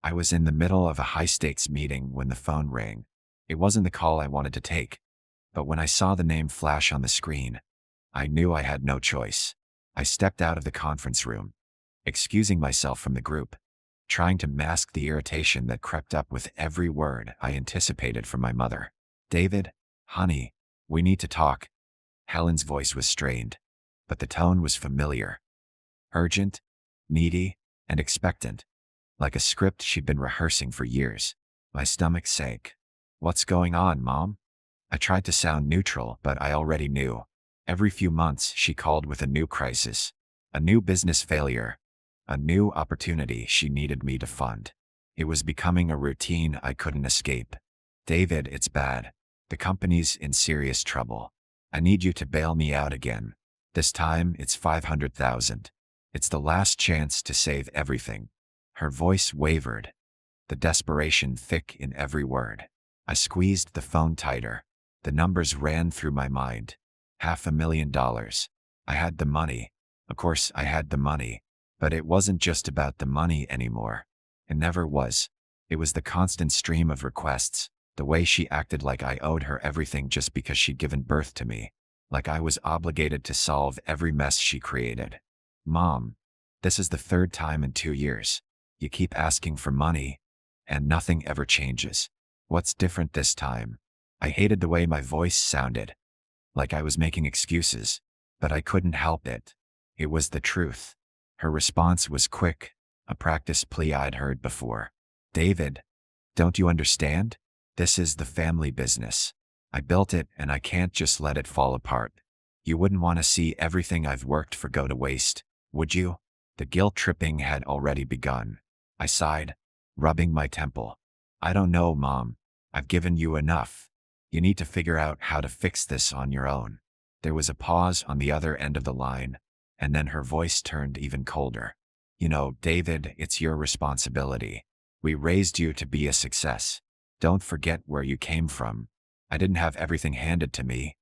I was in the middle of a high-stakes meeting when the phone rang. It wasn't the call I wanted to take, but when I saw the name flash on the screen, I knew I had no choice. I stepped out of the conference room, excusing myself from the group, trying to mask the irritation that crept up with every word I anticipated from my mother. "David, honey, we need to talk." Helen's voice was strained, but the tone was familiar. Urgent, needy, and expectant, like a script she'd been rehearsing for years. My stomach sank. "What's going on, Mom?" I tried to sound neutral, but I already knew. Every few months, she called with a new crisis, a new business failure, a new opportunity she needed me to fund. It was becoming a routine I couldn't escape. "David, it's bad. The company's in serious trouble. I need you to bail me out again. This time, it's 500,000. It's the last chance to save everything." Her voice wavered, the desperation thick in every word. I squeezed the phone tighter. The numbers ran through my mind. $500,000. I had the money. Of course, I had the money. But it wasn't just about the money anymore. It never was. It was the constant stream of requests, the way she acted like I owed her everything just because she'd given birth to me, like I was obligated to solve every mess she created. "Mom, this is the third time in 2 years. You keep asking for money, and nothing ever changes. What's different this time?" I hated the way my voice sounded, like I was making excuses, but I couldn't help it. It was the truth. Her response was quick, a practice plea I'd heard before. "David, don't you understand? This is the family business. I built it and I can't just let it fall apart. You wouldn't want to see everything I've worked for go to waste, would you?" The guilt tripping had already begun. I sighed, rubbing my temple. "I don't know, Mom. I've given you enough. You need to figure out how to fix this on your own." There was a pause on the other end of the line, and then her voice turned even colder. "You know, David, it's your responsibility. We raised you to be a success. Don't forget where you came from. I didn't have everything handed to me,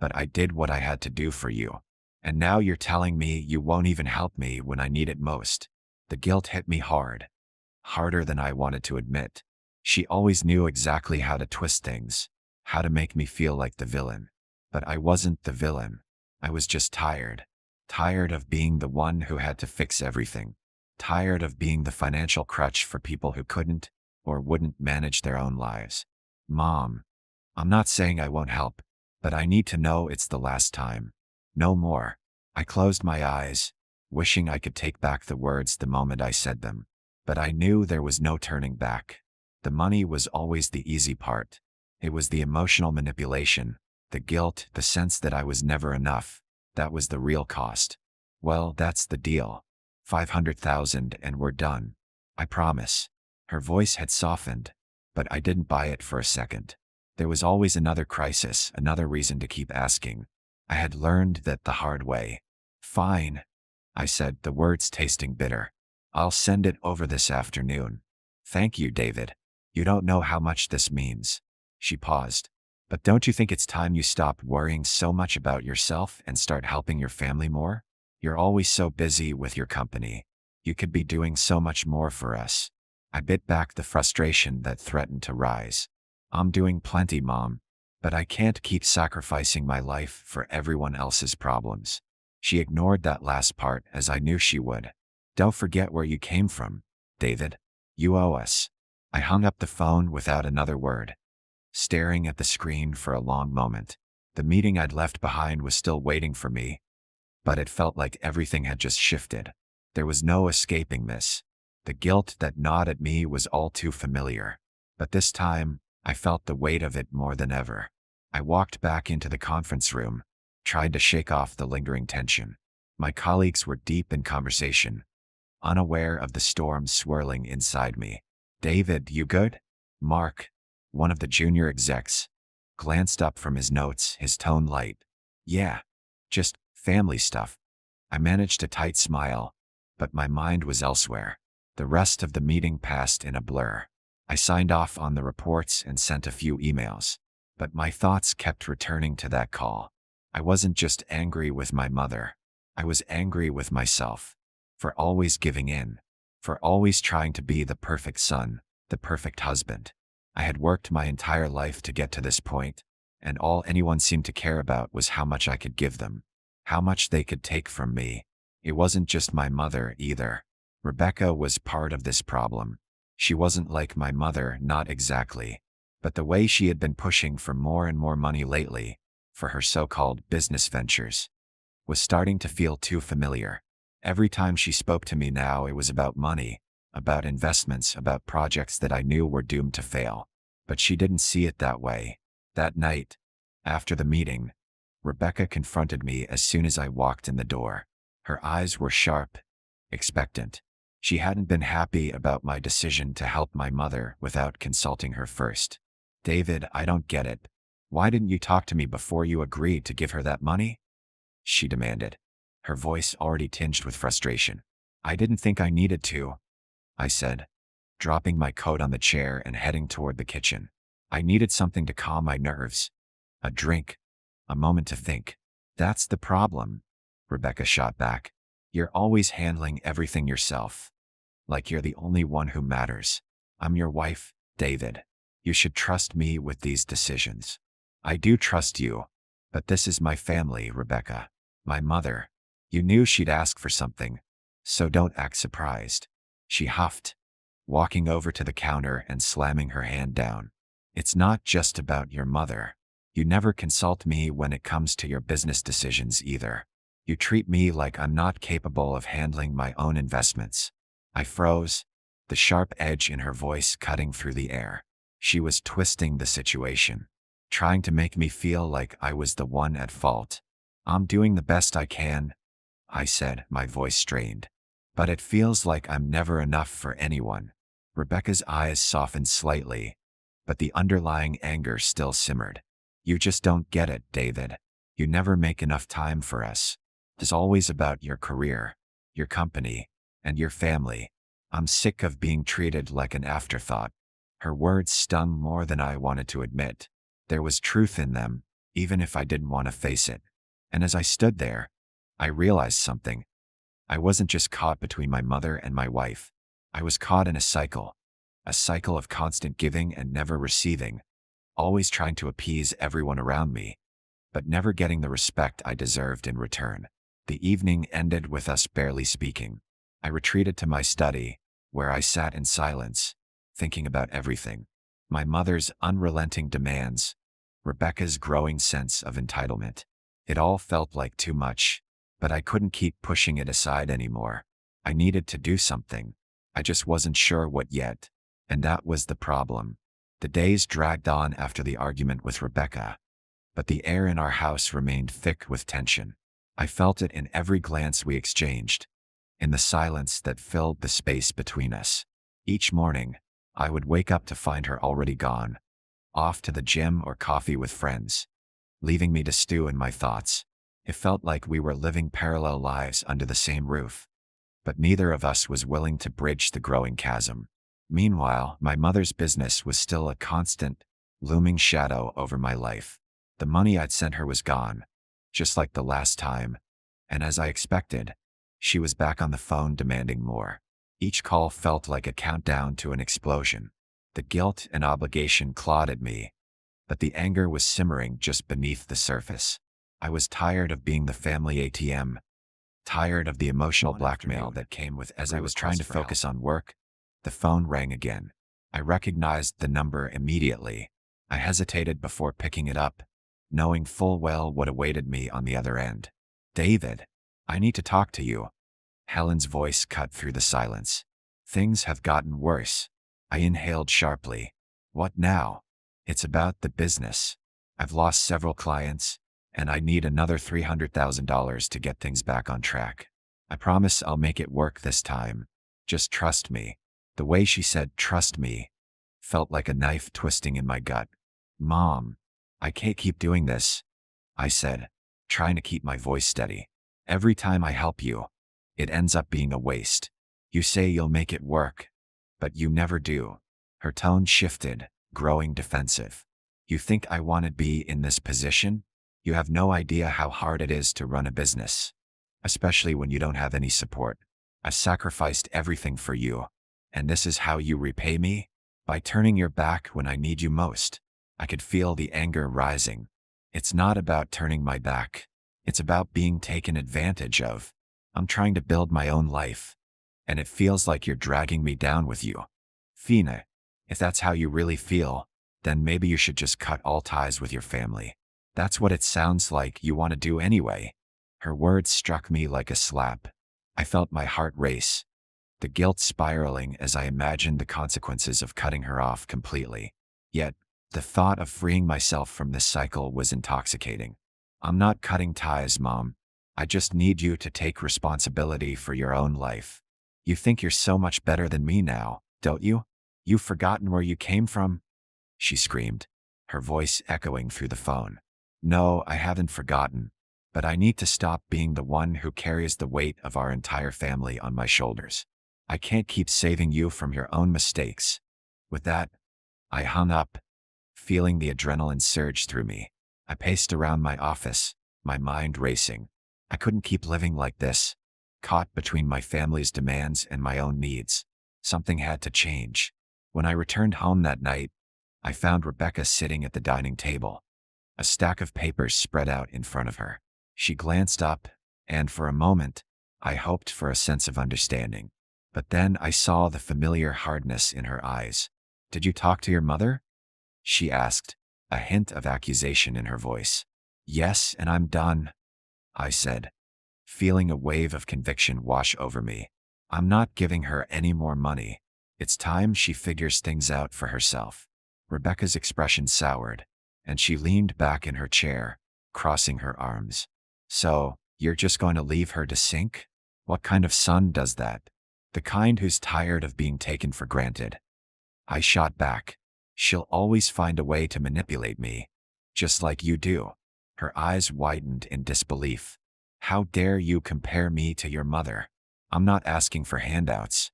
but I did what I had to do for you. And now you're telling me you won't even help me when I need it most." The guilt hit me hard, harder than I wanted to admit. She always knew exactly how to twist things, how to make me feel like the villain. But I wasn't the villain. I was just tired. Tired of being the one who had to fix everything. Tired of being the financial crutch for people who couldn't or wouldn't manage their own lives. "Mom, I'm not saying I won't help, but I need to know it's the last time. No more." I closed my eyes, wishing I could take back the words the moment I said them. But I knew there was no turning back. The money was always the easy part. It was the emotional manipulation, the guilt, the sense that I was never enough. That was the real cost. "Well, that's the deal. 500,000 and we're done. I promise." Her voice had softened, but I didn't buy it for a second. There was always another crisis, another reason to keep asking. I had learned that the hard way. "Fine," I said, the words tasting bitter. "I'll send it over this afternoon." "Thank you, David. You don't know how much this means." She paused. "But don't you think it's time you stopped worrying so much about yourself and start helping your family more? You're always so busy with your company. You could be doing so much more for us." I bit back the frustration that threatened to rise. "I'm doing plenty, Mom, but I can't keep sacrificing my life for everyone else's problems." She ignored that last part, as I knew she would. "Don't forget where you came from, David. You owe us." I hung up the phone without another word, staring at the screen for a long moment. The meeting I'd left behind was still waiting for me, but it felt like everything had just shifted. There was no escaping this. The guilt that gnawed at me was all too familiar, but this time, I felt the weight of it more than ever. I walked back into the conference room, tried to shake off the lingering tension. My colleagues were deep in conversation, unaware of the storm swirling inside me. "David, you good?" Mark, one of the junior execs, glanced up from his notes, his tone light. "Yeah, just family stuff." I managed a tight smile, but my mind was elsewhere. The rest of the meeting passed in a blur. I signed off on the reports and sent a few emails, but my thoughts kept returning to that call. I wasn't just angry with my mother. I was angry with myself for always giving in, for always trying to be the perfect son, the perfect husband. I had worked my entire life to get to this point, and all anyone seemed to care about was how much I could give them, how much they could take from me. It wasn't just my mother either. Rebecca was part of this problem. She wasn't like my mother, not exactly, but the way she had been pushing for more and more money lately, for her so-called business ventures, was starting to feel too familiar. Every time she spoke to me now, it was about money, about investments, about projects that I knew were doomed to fail. But she didn't see it that way. That night, after the meeting, Rebecca confronted me as soon as I walked in the door. Her eyes were sharp, expectant. She hadn't been happy about my decision to help my mother without consulting her first. "David, I don't get it. Why didn't you talk to me before you agreed to give her that money?" she demanded, her voice already tinged with frustration. "I didn't think I needed to," I said, dropping my coat on the chair and heading toward the kitchen. I needed something to calm my nerves. A drink, a moment to think. "That's the problem," Rebecca shot back. "You're always handling everything yourself. Like you're the only one who matters. I'm your wife, David. You should trust me with these decisions." "I do trust you, but this is my family, Rebecca. My mother. You knew she'd ask for something, so don't act surprised," she huffed, walking over to the counter and slamming her hand down. "It's not just about your mother. You never consult me when it comes to your business decisions either. You treat me like I'm not capable of handling my own investments." I froze, the sharp edge in her voice cutting through the air. She was twisting the situation, trying to make me feel like I was the one at fault. "I'm doing the best I can," I said, my voice strained. "But it feels like I'm never enough for anyone." Rebecca's eyes softened slightly, but the underlying anger still simmered. "You just don't get it, David. You never make enough time for us. It's always about your career, your company, and your family. I'm sick of being treated like an afterthought." Her words stung more than I wanted to admit. There was truth in them, even if I didn't want to face it. And as I stood there, I realized something. I wasn't just caught between my mother and my wife. I was caught in a cycle of constant giving and never receiving, always trying to appease everyone around me, but never getting the respect I deserved in return. The evening ended with us barely speaking. I retreated to my study, where I sat in silence, thinking about everything. My mother's unrelenting demands, Rebecca's growing sense of entitlement. It all felt like too much, but I couldn't keep pushing it aside anymore. I needed to do something. I just wasn't sure what yet, and that was the problem. The days dragged on after the argument with Rebecca, but the air in our house remained thick with tension. I felt it in every glance we exchanged, in the silence that filled the space between us. Each morning, I would wake up to find her already gone, off to the gym or coffee with friends, leaving me to stew in my thoughts. It felt like we were living parallel lives under the same roof, but neither of us was willing to bridge the growing chasm. Meanwhile, my mother's business was still a constant, looming shadow over my life. The money I'd sent her was gone, just like the last time, and as I expected, she was back on the phone demanding more. Each call felt like a countdown to an explosion. The guilt and obligation clawed at me, but the anger was simmering just beneath the surface. I was tired of being the family ATM, tired of the emotional blackmail that came with. As I was trying to focus on work, the phone rang again. I recognized the number immediately. I hesitated before picking it up, knowing full well what awaited me on the other end. "David, I need to talk to you." Helen's voice cut through the silence. "Things have gotten worse." I inhaled sharply. "What now?" "It's about the business. I've lost several clients, and I need another $300,000 to get things back on track. I promise I'll make it work this time. Just trust me." The way she said "trust me" felt like a knife twisting in my gut. "Mom, I can't keep doing this," I said, trying to keep my voice steady. "Every time I help you, it ends up being a waste. You say you'll make it work, but you never do." Her tone shifted, growing defensive. "You think I want to be in this position? You have no idea how hard it is to run a business, especially when you don't have any support." I sacrificed everything for you. And this is how you repay me? By turning your back when I need you most. I could feel the anger rising. It's not about turning my back. It's about being taken advantage of. I'm trying to build my own life. And it feels like you're dragging me down with you. Fina, if that's how you really feel, then maybe you should just cut all ties with your family. That's what it sounds like you want to do anyway. Her words struck me like a slap. I felt my heart race, the guilt spiraling as I imagined the consequences of cutting her off completely. Yet, the thought of freeing myself from this cycle was intoxicating. I'm not cutting ties, Mom. I just need you to take responsibility for your own life. You think you're so much better than me now, don't you? You've forgotten where you came from? She screamed, her voice echoing through the phone. No, I haven't forgotten, but I need to stop being the one who carries the weight of our entire family on my shoulders. I can't keep saving you from your own mistakes. With that, I hung up, feeling the adrenaline surge through me. I paced around my office, my mind racing. I couldn't keep living like this, caught between my family's demands and my own needs. Something had to change. When I returned home that night, I found Rebecca sitting at the dining table, a stack of papers spread out in front of her. She glanced up, and for a moment, I hoped for a sense of understanding. But then I saw the familiar hardness in her eyes. Did you talk to your mother? She asked, a hint of accusation in her voice. Yes, and I'm done, I said, feeling a wave of conviction wash over me. I'm not giving her any more money. It's time she figures things out for herself. Rebecca's expression soured, and she leaned back in her chair, crossing her arms. So, you're just going to leave her to sink? What kind of son does that? The kind who's tired of being taken for granted. I shot back. She'll always find a way to manipulate me, just like you do. Her eyes widened in disbelief. How dare you compare me to your mother? I'm not asking for handouts.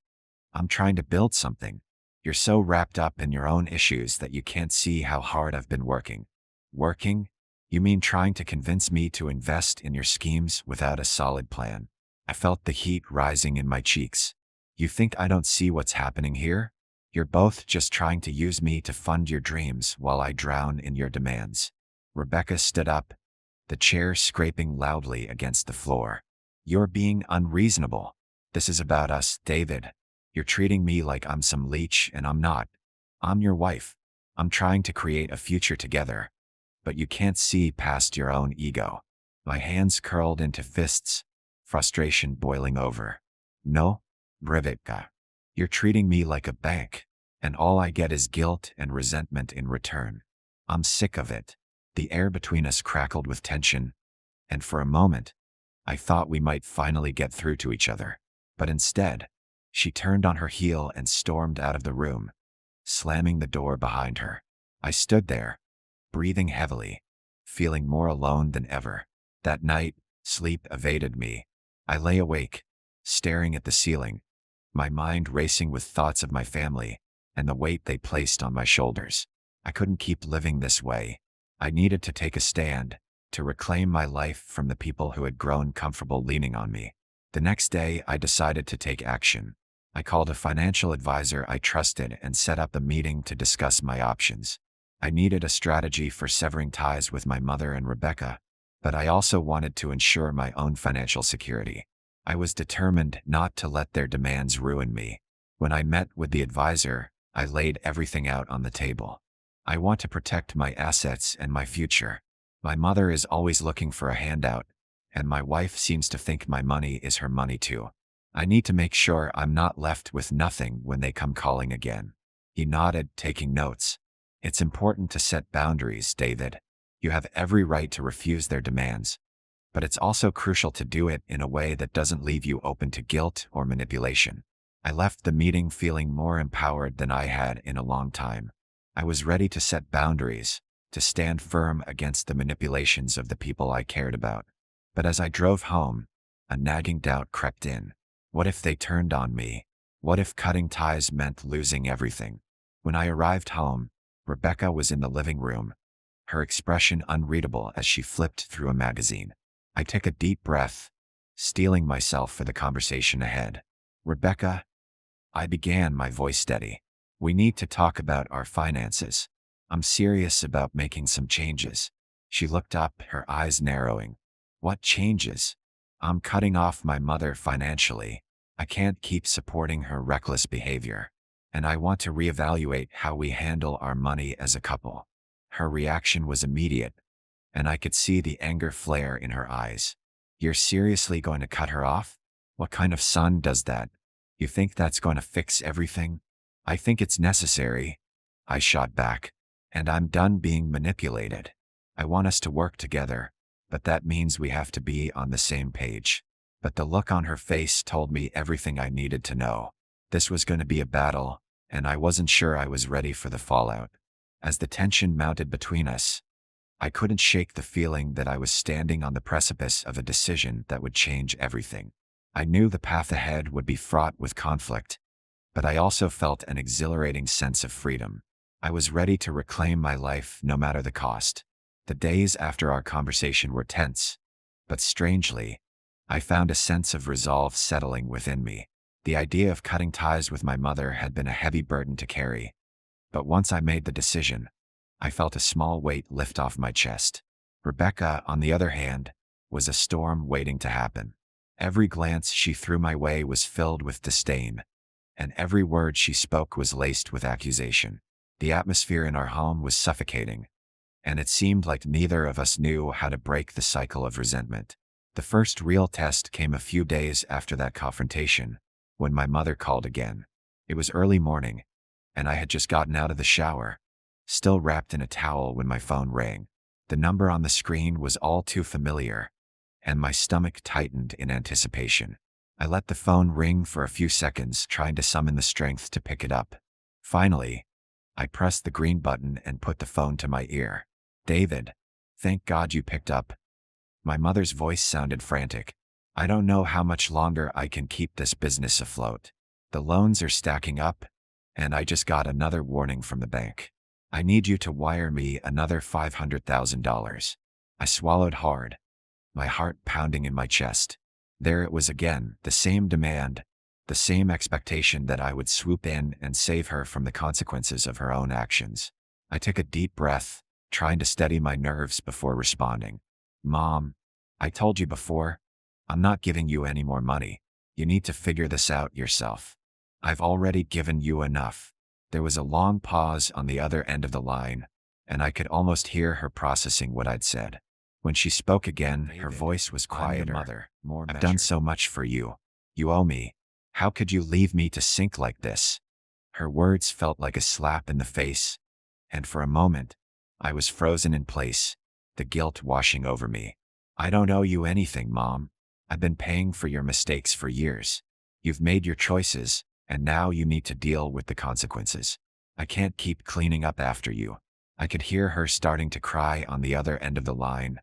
I'm trying to build something. You're so wrapped up in your own issues that you can't see how hard I've been working. Working? You mean trying to convince me to invest in your schemes without a solid plan? I felt the heat rising in my cheeks. You think I don't see what's happening here? You're both just trying to use me to fund your dreams while I drown in your demands. Rebecca stood up, the chair scraping loudly against the floor. You're being unreasonable. This is about us, David. You're treating me like I'm some leech, and I'm not. I'm your wife. I'm trying to create a future together. But you can't see past your own ego. My hands curled into fists, frustration boiling over. No, Rebecca. You're treating me like a bank, and all I get is guilt and resentment in return. I'm sick of it. The air between us crackled with tension, and for a moment, I thought we might finally get through to each other. But instead, she turned on her heel and stormed out of the room, slamming the door behind her. I stood there, breathing heavily, feeling more alone than ever. That night, sleep evaded me. I lay awake, staring at the ceiling, my mind racing with thoughts of my family and the weight they placed on my shoulders. I couldn't keep living this way. I needed to take a stand, to reclaim my life from the people who had grown comfortable leaning on me. The next day, I decided to take action. I called a financial advisor I trusted and set up a meeting to discuss my options. I needed a strategy for severing ties with my mother and Rebecca, but I also wanted to ensure my own financial security. I was determined not to let their demands ruin me. When I met with the advisor, I laid everything out on the table. I want to protect my assets and my future. My mother is always looking for a handout, and my wife seems to think my money is her money too. I need to make sure I'm not left with nothing when they come calling again. He nodded, taking notes. It's important to set boundaries, David. You have every right to refuse their demands, but it's also crucial to do it in a way that doesn't leave you open to guilt or manipulation. I left the meeting feeling more empowered than I had in a long time. I was ready to set boundaries, to stand firm against the manipulations of the people I cared about. But as I drove home, a nagging doubt crept in. What if they turned on me? What if cutting ties meant losing everything? When I arrived home, Rebecca was in the living room, her expression unreadable as she flipped through a magazine. I took a deep breath, steeling myself for the conversation ahead. Rebecca, I began, my voice steady. We need to talk about our finances. I'm serious about making some changes. She looked up, her eyes narrowing. What changes? I'm cutting off my mother financially. I can't keep supporting her reckless behavior. And I want to reevaluate how we handle our money as a couple. Her reaction was immediate, and I could see the anger flare in her eyes. You're seriously going to cut her off? What kind of son does that? You think that's going to fix everything? I think it's necessary, I shot back. And I'm done being manipulated. I want us to work together, but that means we have to be on the same page. But the look on her face told me everything I needed to know. This was going to be a battle, and I wasn't sure I was ready for the fallout. As the tension mounted between us, I couldn't shake the feeling that I was standing on the precipice of a decision that would change everything. I knew the path ahead would be fraught with conflict, but I also felt an exhilarating sense of freedom. I was ready to reclaim my life no matter the cost. The days after our conversation were tense, but strangely, I found a sense of resolve settling within me. The idea of cutting ties with my mother had been a heavy burden to carry, but once I made the decision, I felt a small weight lift off my chest. Rebecca, on the other hand, was a storm waiting to happen. Every glance she threw my way was filled with disdain, and every word she spoke was laced with accusation. The atmosphere in our home was suffocating, and it seemed like neither of us knew how to break the cycle of resentment. The first real test came a few days after that confrontation, when my mother called again. It was early morning, and I had just gotten out of the shower, still wrapped in a towel when my phone rang. The number on the screen was all too familiar, and my stomach tightened in anticipation. I let the phone ring for a few seconds, trying to summon the strength to pick it up. Finally, I pressed the green button and put the phone to my ear. David, thank God you picked up. My mother's voice sounded frantic. I don't know how much longer I can keep this business afloat. The loans are stacking up, and I just got another warning from the bank. I need you to wire me another $500,000. I swallowed hard, my heart pounding in my chest. There it was again, the same demand, the same expectation that I would swoop in and save her from the consequences of her own actions. I took a deep breath, trying to steady my nerves before responding. Mom, I told you before, I'm not giving you any more money. You need to figure this out yourself. I've already given you enough. There was a long pause on the other end of the line, and I could almost hear her processing what I'd said. When she spoke again, her voice was quieter. Mother, I've done so much for you. You owe me. How could you leave me to sink like this? Her words felt like a slap in the face, and for a moment, I was frozen in place, the guilt washing over me. I don't owe you anything, Mom. I've been paying for your mistakes for years. You've made your choices, and now you need to deal with the consequences. I can't keep cleaning up after you. I could hear her starting to cry on the other end of the line,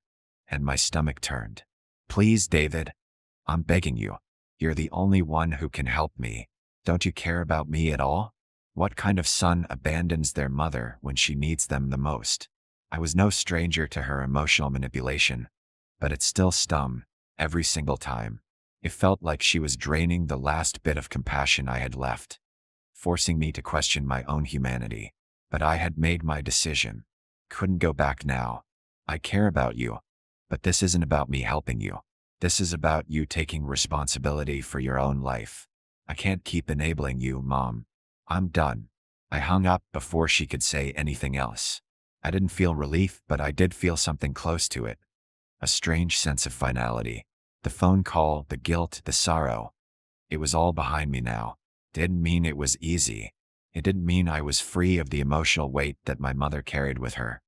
and my stomach turned. Please, David, I'm begging you. You're the only one who can help me. Don't you care about me at all? What kind of son abandons their mother when she needs them the most? I was no stranger to her emotional manipulation, but it still stung every single time. It felt like she was draining the last bit of compassion I had left, forcing me to question my own humanity. But I had made my decision. Couldn't go back now. I care about you, but this isn't about me helping you. This is about you taking responsibility for your own life. I can't keep enabling you, Mom. I'm done. I hung up before she could say anything else. I didn't feel relief, but I did feel something close to it. A strange sense of finality. The phone call, the guilt, the sorrow. It was all behind me now. Didn't mean it was easy. It didn't mean I was free of the emotional weight that my mother carried with her.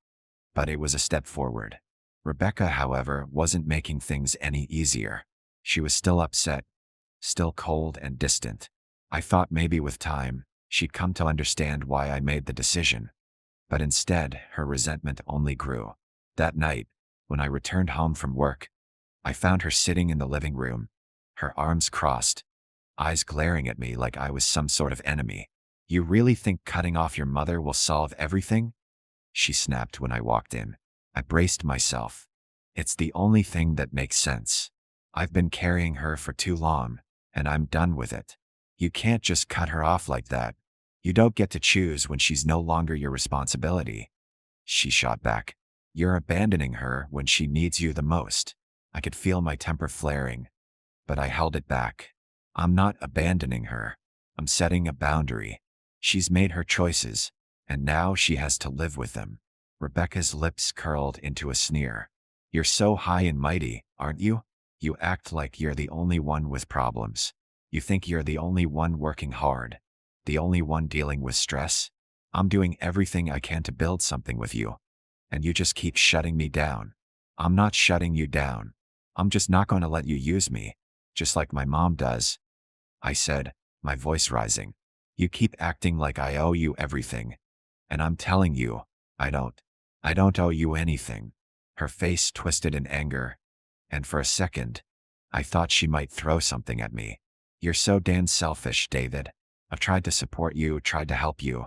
But it was a step forward. Rebecca, however, wasn't making things any easier. She was still upset, still cold and distant. I thought maybe with time, she'd come to understand why I made the decision. But instead, her resentment only grew. That night, when I returned home from work, I found her sitting in the living room, her arms crossed, eyes glaring at me like I was some sort of enemy. You really think cutting off your mother will solve everything? She snapped when I walked in. I braced myself. It's the only thing that makes sense. I've been carrying her for too long, and I'm done with it. You can't just cut her off like that. You don't get to choose when she's no longer your responsibility. She shot back. You're abandoning her when she needs you the most. I could feel my temper flaring, but I held it back. I'm not abandoning her. I'm setting a boundary. She's made her choices, and now she has to live with them. Rebecca's lips curled into a sneer. You're so high and mighty, aren't you? You act like you're the only one with problems. You think you're the only one working hard, the only one dealing with stress. I'm doing everything I can to build something with you, and you just keep shutting me down. I'm not shutting you down. I'm just not going to let you use me, just like my mom does, I said, my voice rising. You keep acting like I owe you everything, and I'm telling you, I don't. I don't owe you anything. Her face twisted in anger, and for a second, I thought she might throw something at me. You're so damn selfish, David. I've tried to support you, tried to help you,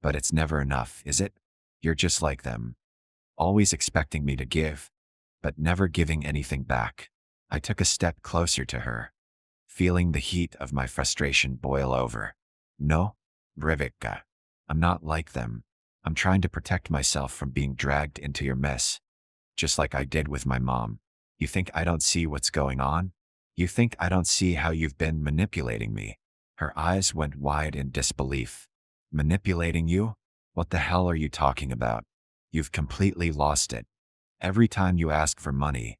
but it's never enough, is it? You're just like them. Always expecting me to give, but never giving anything back. I took a step closer to her, feeling the heat of my frustration boil over. No, Rebecca. I'm not like them. I'm trying to protect myself from being dragged into your mess, just like I did with my mom. You think I don't see what's going on? You think I don't see how you've been manipulating me? Her eyes went wide in disbelief. Manipulating you? What the hell are you talking about? You've completely lost it. Every time you ask for money,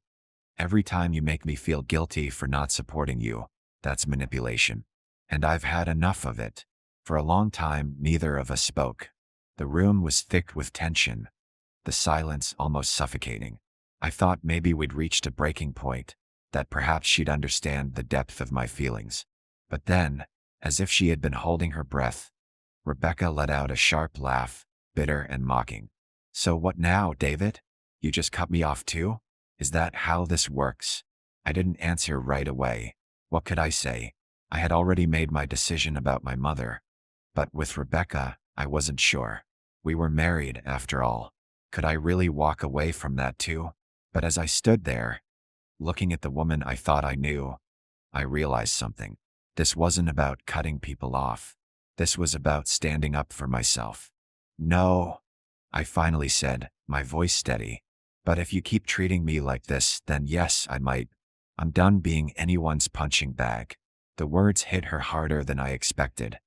every time you make me feel guilty for not supporting you, that's manipulation. And I've had enough of it. For a long time, neither of us spoke. The room was thick with tension, the silence almost suffocating. I thought maybe we'd reached a breaking point, that perhaps she'd understand the depth of my feelings. But then, as if she had been holding her breath, Rebecca let out a sharp laugh, bitter and mocking. So what now, David? You just cut me off too? Is that how this works? I didn't answer right away. What could I say? I had already made my decision about my mother. But with Rebecca, I wasn't sure. We were married, after all. Could I really walk away from that too? But as I stood there, looking at the woman I thought I knew, I realized something. This wasn't about cutting people off. This was about standing up for myself. No, I finally said, my voice steady. But if you keep treating me like this, then yes, I might. I'm done being anyone's punching bag. The words hit her harder than I expected,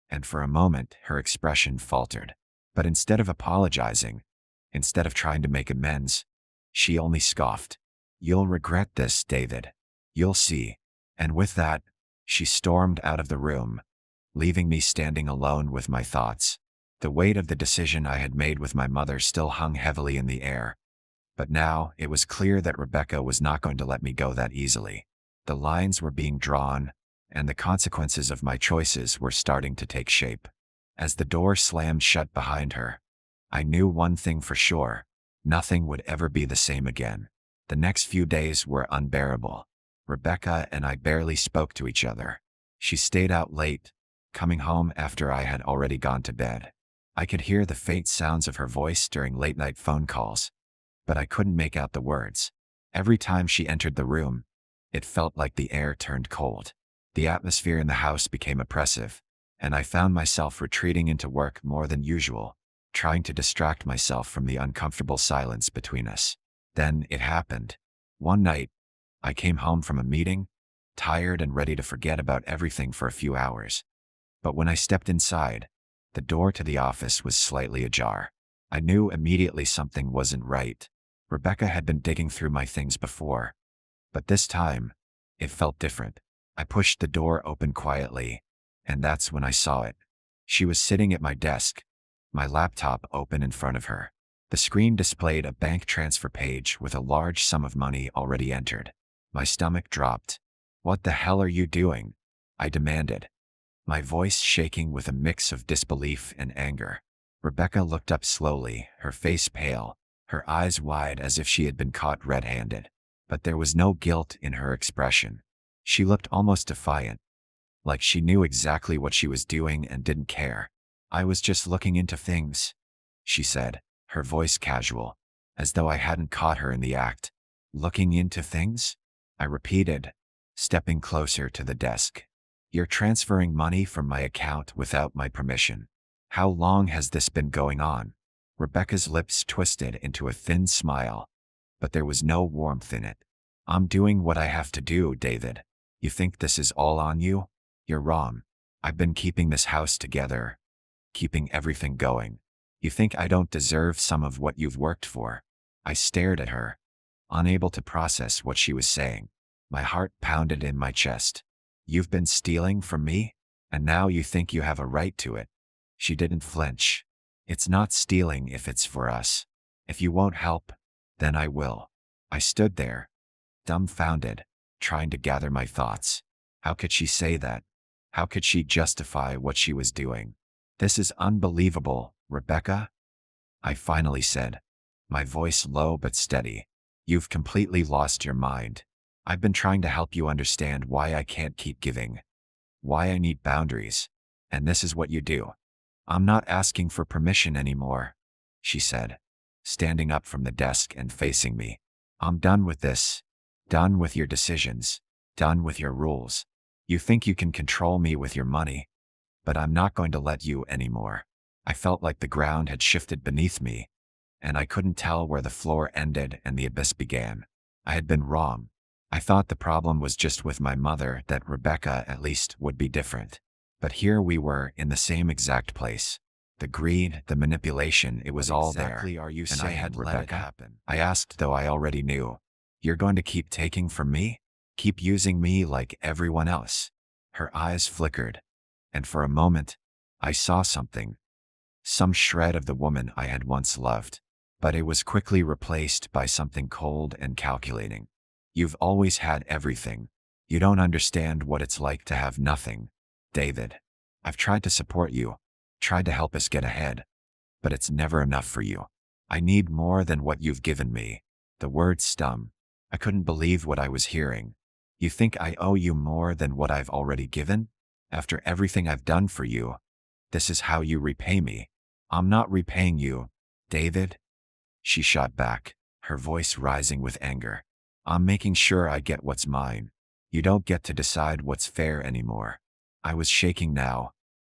and for a moment her expression faltered. But instead of apologizing, instead of trying to make amends, she only scoffed. You'll regret this, David. You'll see. And with that, she stormed out of the room, leaving me standing alone with my thoughts. The weight of the decision I had made with my mother still hung heavily in the air. But now it was clear that Rebecca was not going to let me go that easily. The lines were being drawn, and the consequences of my choices were starting to take shape. As the door slammed shut behind her, I knew one thing for sure. Nothing would ever be the same again. The next few days were unbearable. Rebecca and I barely spoke to each other. She stayed out late, coming home after I had already gone to bed. I could hear the faint sounds of her voice during late-night phone calls, but I couldn't make out the words. Every time she entered the room, it felt like the air turned cold. The atmosphere in the house became oppressive, and I found myself retreating into work more than usual, trying to distract myself from the uncomfortable silence between us. Then it happened. One night, I came home from a meeting, tired and ready to forget about everything for a few hours. But when I stepped inside, the door to the office was slightly ajar. I knew immediately something wasn't right. Rebecca had been digging through my things before, but this time, it felt different. I pushed the door open quietly, and that's when I saw it. She was sitting at my desk, my laptop open in front of her. The screen displayed a bank transfer page with a large sum of money already entered. My stomach dropped. What the hell are you doing? I demanded, my voice shaking with a mix of disbelief and anger. Rebecca looked up slowly, her face pale, her eyes wide as if she had been caught red-handed. But there was no guilt in her expression. She looked almost defiant, like she knew exactly what she was doing and didn't care. I was just looking into things, she said, her voice casual, as though I hadn't caught her in the act. Looking into things? I repeated, stepping closer to the desk. You're transferring money from my account without my permission. How long has this been going on? Rebecca's lips twisted into a thin smile, but there was no warmth in it. I'm doing what I have to do, David. You think this is all on you? You're wrong. I've been keeping this house together, keeping everything going. You think I don't deserve some of what you've worked for? I stared at her, unable to process what she was saying. My heart pounded in my chest. You've been stealing from me, and now you think you have a right to it. She didn't flinch. It's not stealing if it's for us. If you won't help, then I will. I stood there, dumbfounded, trying to gather my thoughts. How could she say that? How could she justify what she was doing? This is unbelievable, Rebecca, I finally said, my voice low but steady. You've completely lost your mind. I've been trying to help you understand why I can't keep giving, why I need boundaries, and this is what you do. I'm not asking for permission anymore, she said, standing up from the desk and facing me. I'm done with this. Done with your decisions. Done with your rules. You think you can control me with your money, but I'm not going to let you anymore. I felt like the ground had shifted beneath me, and I couldn't tell where the floor ended and the abyss began. I had been wrong. I thought the problem was just with my mother, that Rebecca at least would be different. But here we were in the same exact place. The greed, the manipulation, it was all there. What exactly are you saying, and I had let it happen? I asked, though I already knew. You're going to keep taking from me? Keep using me like everyone else? Her eyes flickered, and for a moment, I saw something. Some shred of the woman I had once loved. But it was quickly replaced by something cold and calculating. You've always had everything. You don't understand what it's like to have nothing, David. I've tried to support you, tried to help us get ahead, but it's never enough for you. I need more than what you've given me. The words stung. I couldn't believe what I was hearing. You think I owe you more than what I've already given? After everything I've done for you, this is how you repay me. I'm not repaying you, David, she shot back, her voice rising with anger. I'm making sure I get what's mine. You don't get to decide what's fair anymore. I was shaking now,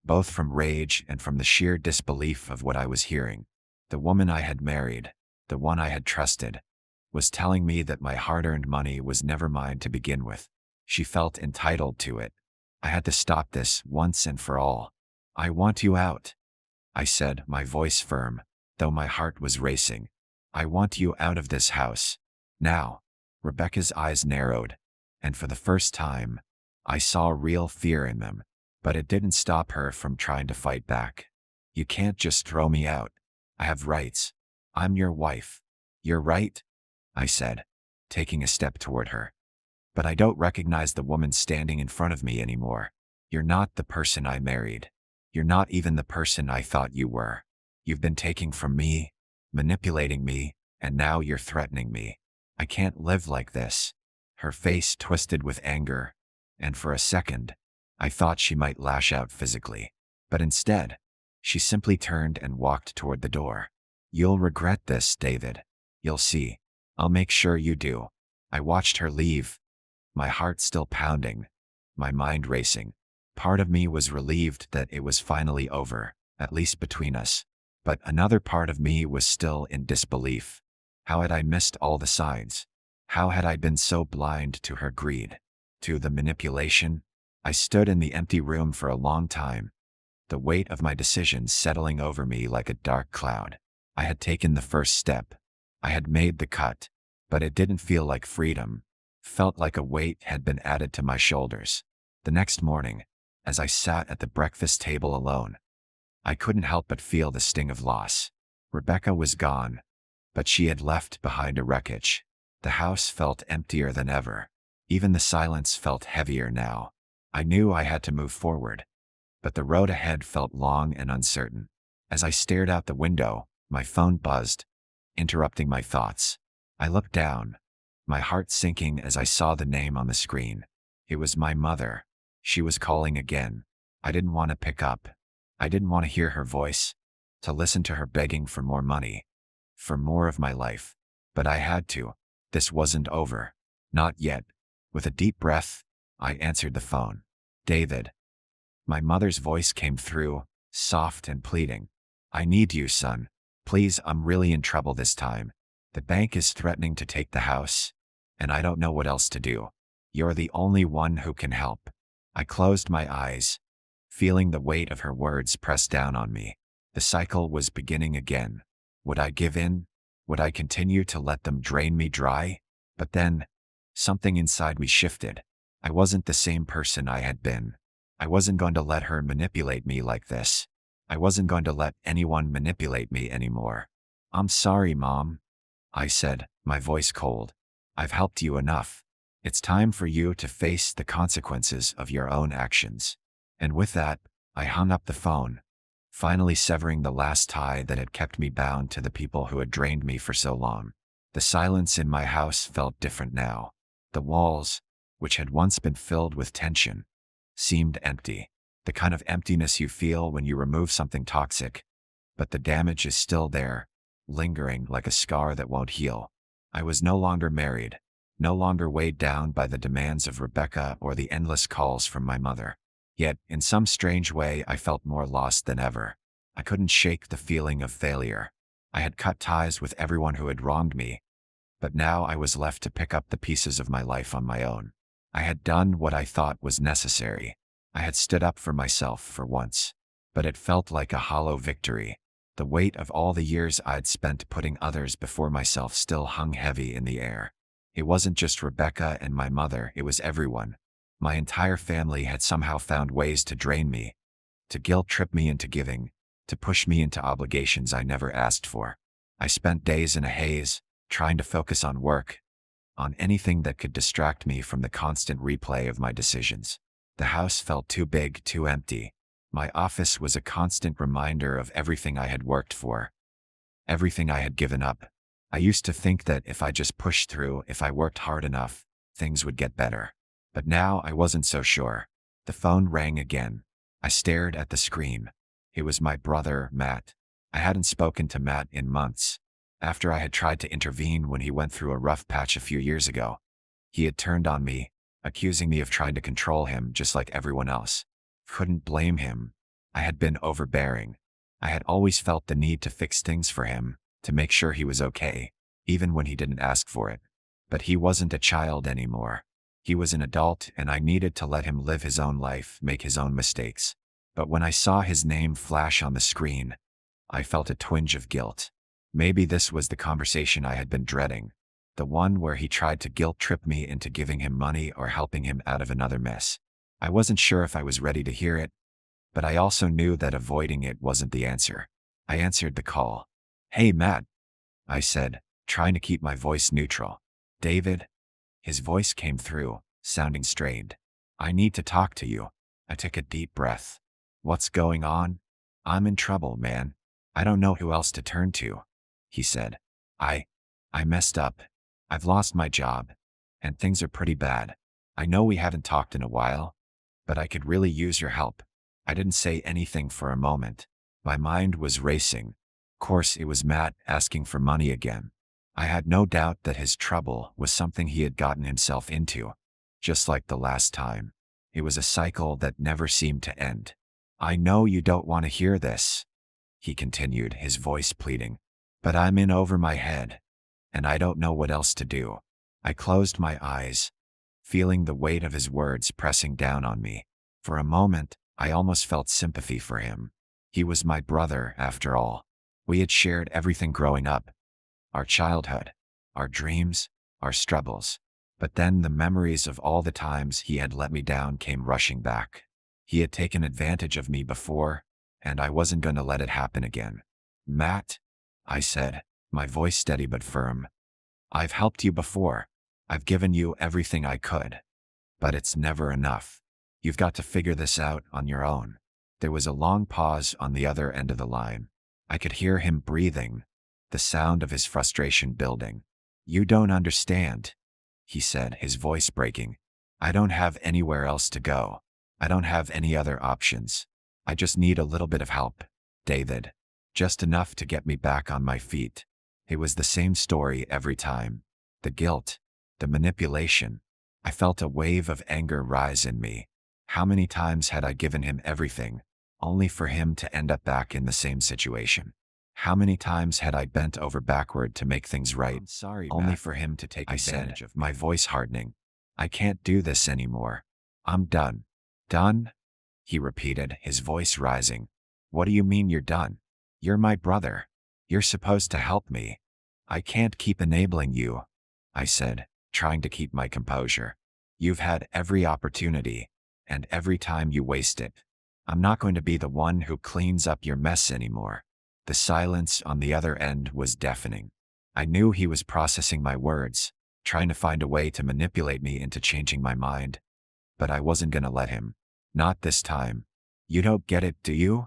both from rage and from the sheer disbelief of what I was hearing. The woman I had married, the one I had trusted, was telling me that my hard-earned money was never mine to begin with. She felt entitled to it. I had to stop this once and for all. I want you out, I said, my voice firm, though my heart was racing. I want you out of this house. Now. Rebecca's eyes narrowed, and for the first time, I saw real fear in them, but it didn't stop her from trying to fight back. You can't just throw me out. I have rights. I'm your wife. You're right, I said, taking a step toward her. But I don't recognize the woman standing in front of me anymore. You're not the person I married. You're not even the person I thought you were. You've been taking from me, manipulating me, and now you're threatening me. I can't live like this. Her face twisted with anger, and for a second, I thought she might lash out physically. But instead, she simply turned and walked toward the door. You'll regret this, David. You'll see. I'll make sure you do. I watched her leave, my heart still pounding, my mind racing. Part of me was relieved that it was finally over, at least between us. But another part of me was still in disbelief. How had I missed all the signs? How had I been so blind to her greed, to the manipulation? I stood in the empty room for a long time, the weight of my decisions settling over me like a dark cloud. I had taken the first step. I had made the cut, but it didn't feel like freedom. Felt like a weight had been added to my shoulders. The next morning, as I sat at the breakfast table alone, I couldn't help but feel the sting of loss. Rebecca was gone, but she had left behind a wreckage. The house felt emptier than ever. Even the silence felt heavier now. I knew I had to move forward, but the road ahead felt long and uncertain. As I stared out the window, my phone buzzed, interrupting my thoughts. I looked down, my heart sinking as I saw the name on the screen. It was my mother. She was calling again. I didn't want to pick up. I didn't want to hear her voice, to listen to her begging for more money, for more of my life. But I had to. This wasn't over. Not yet. With a deep breath, I answered the phone. David. My mother's voice came through, soft and pleading. I need you, son. Please, I'm really in trouble this time. The bank is threatening to take the house, and I don't know what else to do. You're the only one who can help. I closed my eyes, feeling the weight of her words press down on me. The cycle was beginning again. Would I give in? Would I continue to let them drain me dry? But then, something inside me shifted. I wasn't the same person I had been. I wasn't going to let her manipulate me like this. I wasn't going to let anyone manipulate me anymore. I'm sorry, Mom, I said, my voice cold. I've helped you enough. It's time for you to face the consequences of your own actions. And with that, I hung up the phone, finally severing the last tie that had kept me bound to the people who had drained me for so long. The silence in my house felt different now. The walls, which had once been filled with tension, seemed empty. The kind of emptiness you feel when you remove something toxic, but the damage is still there, lingering like a scar that won't heal. I was no longer married, no longer weighed down by the demands of Rebecca or the endless calls from my mother. Yet, in some strange way, I felt more lost than ever. I couldn't shake the feeling of failure. I had cut ties with everyone who had wronged me, but now I was left to pick up the pieces of my life on my own. I had done what I thought was necessary. I had stood up for myself for once, but it felt like a hollow victory. The weight of all the years I'd spent putting others before myself still hung heavy in the air. It wasn't just Rebecca and my mother, it was everyone. My entire family had somehow found ways to drain me, to guilt-trip me into giving, to push me into obligations I never asked for. I spent days in a haze, trying to focus on work, on anything that could distract me from the constant replay of my decisions. The house felt too big, too empty. My office was a constant reminder of everything I had worked for, everything I had given up. I used to think that if I just pushed through, if I worked hard enough, things would get better. But now I wasn't so sure. The phone rang again. I stared at the screen. It was my brother, Matt. I hadn't spoken to Matt in months. After I had tried to intervene when he went through a rough patch a few years ago, he had turned on me, accusing me of trying to control him just like everyone else. Couldn't blame him. I had been overbearing. I had always felt the need to fix things for him, to make sure he was okay, even when he didn't ask for it. But he wasn't a child anymore. He was an adult, and I needed to let him live his own life, make his own mistakes. But when I saw his name flash on the screen, I felt a twinge of guilt. Maybe this was the conversation I had been dreading, the one where he tried to guilt-trip me into giving him money or helping him out of another mess. I wasn't sure if I was ready to hear it, but I also knew that avoiding it wasn't the answer. I answered the call. "Hey, Matt," I said, trying to keep my voice neutral. "David?" His voice came through, sounding strained. "I need to talk to you." I took a deep breath. "What's going on?" "I'm in trouble, man. I don't know who else to turn to," he said. I messed up. I've lost my job, and things are pretty bad. I know we haven't talked in a while, but I could really use your help." I didn't say anything for a moment. My mind was racing. Of course, it was Matt asking for money again. I had no doubt that his trouble was something he had gotten himself into, just like the last time. It was a cycle that never seemed to end. "I know you don't want to hear this," he continued, his voice pleading, "but I'm in over my head, and I don't know what else to do." I closed my eyes, feeling the weight of his words pressing down on me. For a moment, I almost felt sympathy for him. He was my brother, after all. We had shared everything growing up. Our childhood, our dreams, our struggles. But then the memories of all the times he had let me down came rushing back. He had taken advantage of me before, and I wasn't going to let it happen again. "Matt," I said, my voice steady but firm, "I've helped you before. I've given you everything I could. But it's never enough. You've got to figure this out on your own." There was a long pause on the other end of the line. I could hear him breathing, the sound of his frustration building. "You don't understand," he said, his voice breaking. "I don't have anywhere else to go. I don't have any other options. I just need a little bit of help, David. Just enough to get me back on my feet." It was the same story every time. The guilt, the manipulation. I felt a wave of anger rise in me. How many times had I given him everything, only for him to end up back in the same situation? How many times had I bent over backward to make things right, I'm sorry, only Matt. for him to take I advantage said, of my voice hardening? I can't do this anymore. I'm done. Done? He repeated, his voice rising. What do you mean you're done? You're my brother. You're supposed to help me. I can't keep enabling you, I said, trying to keep my composure. You've had every opportunity, and every time you waste it. I'm not going to be the one who cleans up your mess anymore. The silence on the other end was deafening. I knew he was processing my words, trying to find a way to manipulate me into changing my mind. But I wasn't going to let him. Not this time. You don't get it, do you?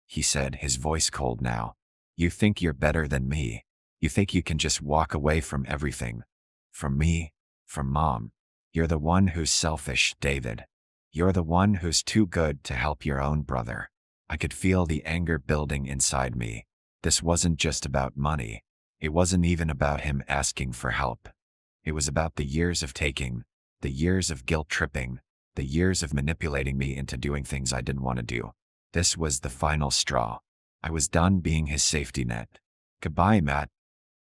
He said, his voice cold now. You think you're better than me. You think you can just walk away from everything. From me, from Mom. You're the one who's selfish, David. You're the one who's too good to help your own brother. I could feel the anger building inside me. This wasn't just about money. It wasn't even about him asking for help. It was about the years of taking, the years of guilt tripping, the years of manipulating me into doing things I didn't want to do. This was the final straw. I was done being his safety net. Goodbye, Matt,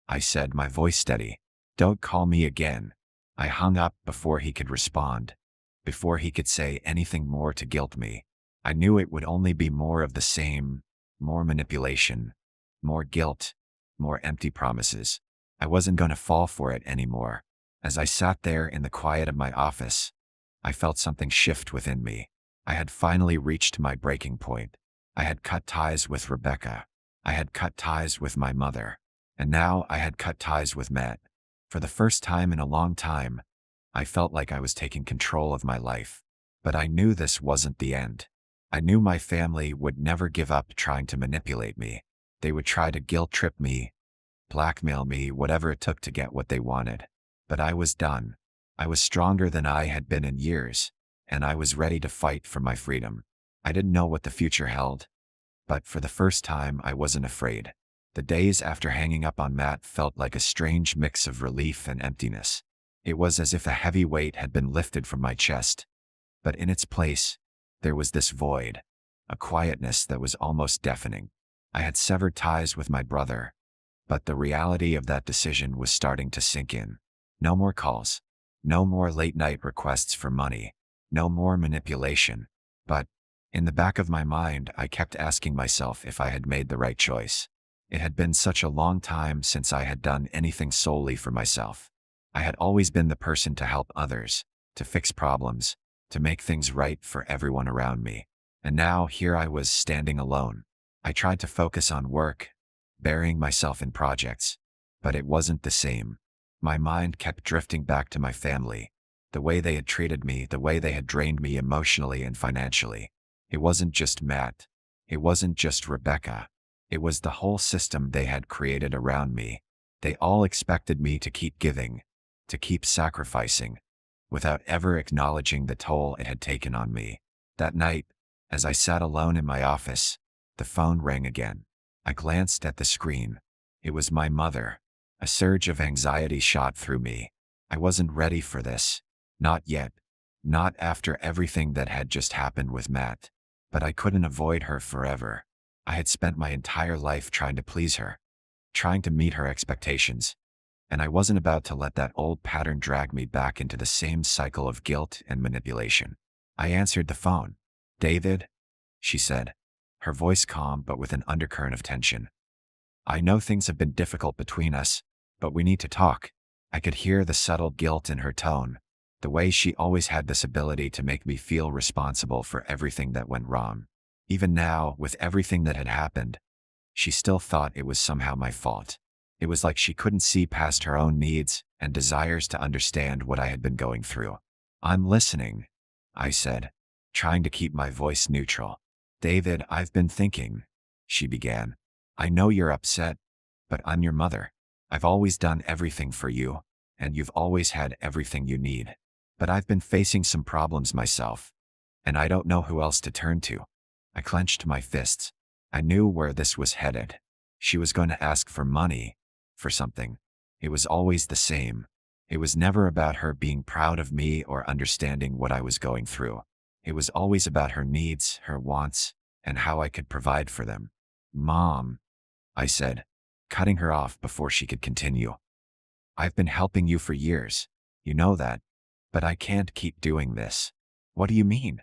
I said, my voice steady. Don't call me again. I hung up before he could respond, before he could say anything more to guilt me. I knew it would only be more of the same, more manipulation, more guilt, more empty promises. I wasn't going to fall for it anymore. As I sat there in the quiet of my office, I felt something shift within me. I had finally reached my breaking point. I had cut ties with Rebecca. I had cut ties with my mother. And now I had cut ties with Matt. For the first time in a long time, I felt like I was taking control of my life. But I knew this wasn't the end. I knew my family would never give up trying to manipulate me. They would try to guilt trip me, blackmail me, whatever it took to get what they wanted. But I was done. I was stronger than I had been in years, and I was ready to fight for my freedom. I didn't know what the future held, but for the first time I wasn't afraid. The days after hanging up on Matt felt like a strange mix of relief and emptiness. It was as if a heavy weight had been lifted from my chest, but in its place, there was this void, a quietness that was almost deafening. I had severed ties with my brother, but the reality of that decision was starting to sink in. No more calls. No more late-night requests for money. No more manipulation. But, in the back of my mind, I kept asking myself if I had made the right choice. It had been such a long time since I had done anything solely for myself. I had always been the person to help others, to fix problems, to make things right for everyone around me. And now here I was standing alone. I tried to focus on work, burying myself in projects, but it wasn't the same. My mind kept drifting back to my family, the way they had treated me, the way they had drained me emotionally and financially. It wasn't just Matt. It wasn't just Rebecca. It was the whole system they had created around me. They all expected me to keep giving, to keep sacrificing, without ever acknowledging the toll it had taken on me. That night, as I sat alone in my office, the phone rang again. I glanced at the screen. It was my mother. A surge of anxiety shot through me. I wasn't ready for this. Not yet. Not after everything that had just happened with Matt. But I couldn't avoid her forever. I had spent my entire life trying to please her, trying to meet her expectations, and I wasn't about to let that old pattern drag me back into the same cycle of guilt and manipulation. I answered the phone. David, she said, her voice calm but with an undercurrent of tension. I know things have been difficult between us, but we need to talk. I could hear the subtle guilt in her tone, the way she always had this ability to make me feel responsible for everything that went wrong. Even now, with everything that had happened, she still thought it was somehow my fault. It was like she couldn't see past her own needs and desires to understand what I had been going through. I'm listening, I said, trying to keep my voice neutral. David, I've been thinking, she began. I know you're upset, but I'm your mother. I've always done everything for you, and you've always had everything you need. But I've been facing some problems myself, and I don't know who else to turn to. I clenched my fists. I knew where this was headed. She was going to ask for money, for something. It was always the same. It was never about her being proud of me or understanding what I was going through. It was always about her needs, her wants, and how I could provide for them. Mom, I said, cutting her off before she could continue. I've been helping you for years. You know that. But I can't keep doing this. What do you mean?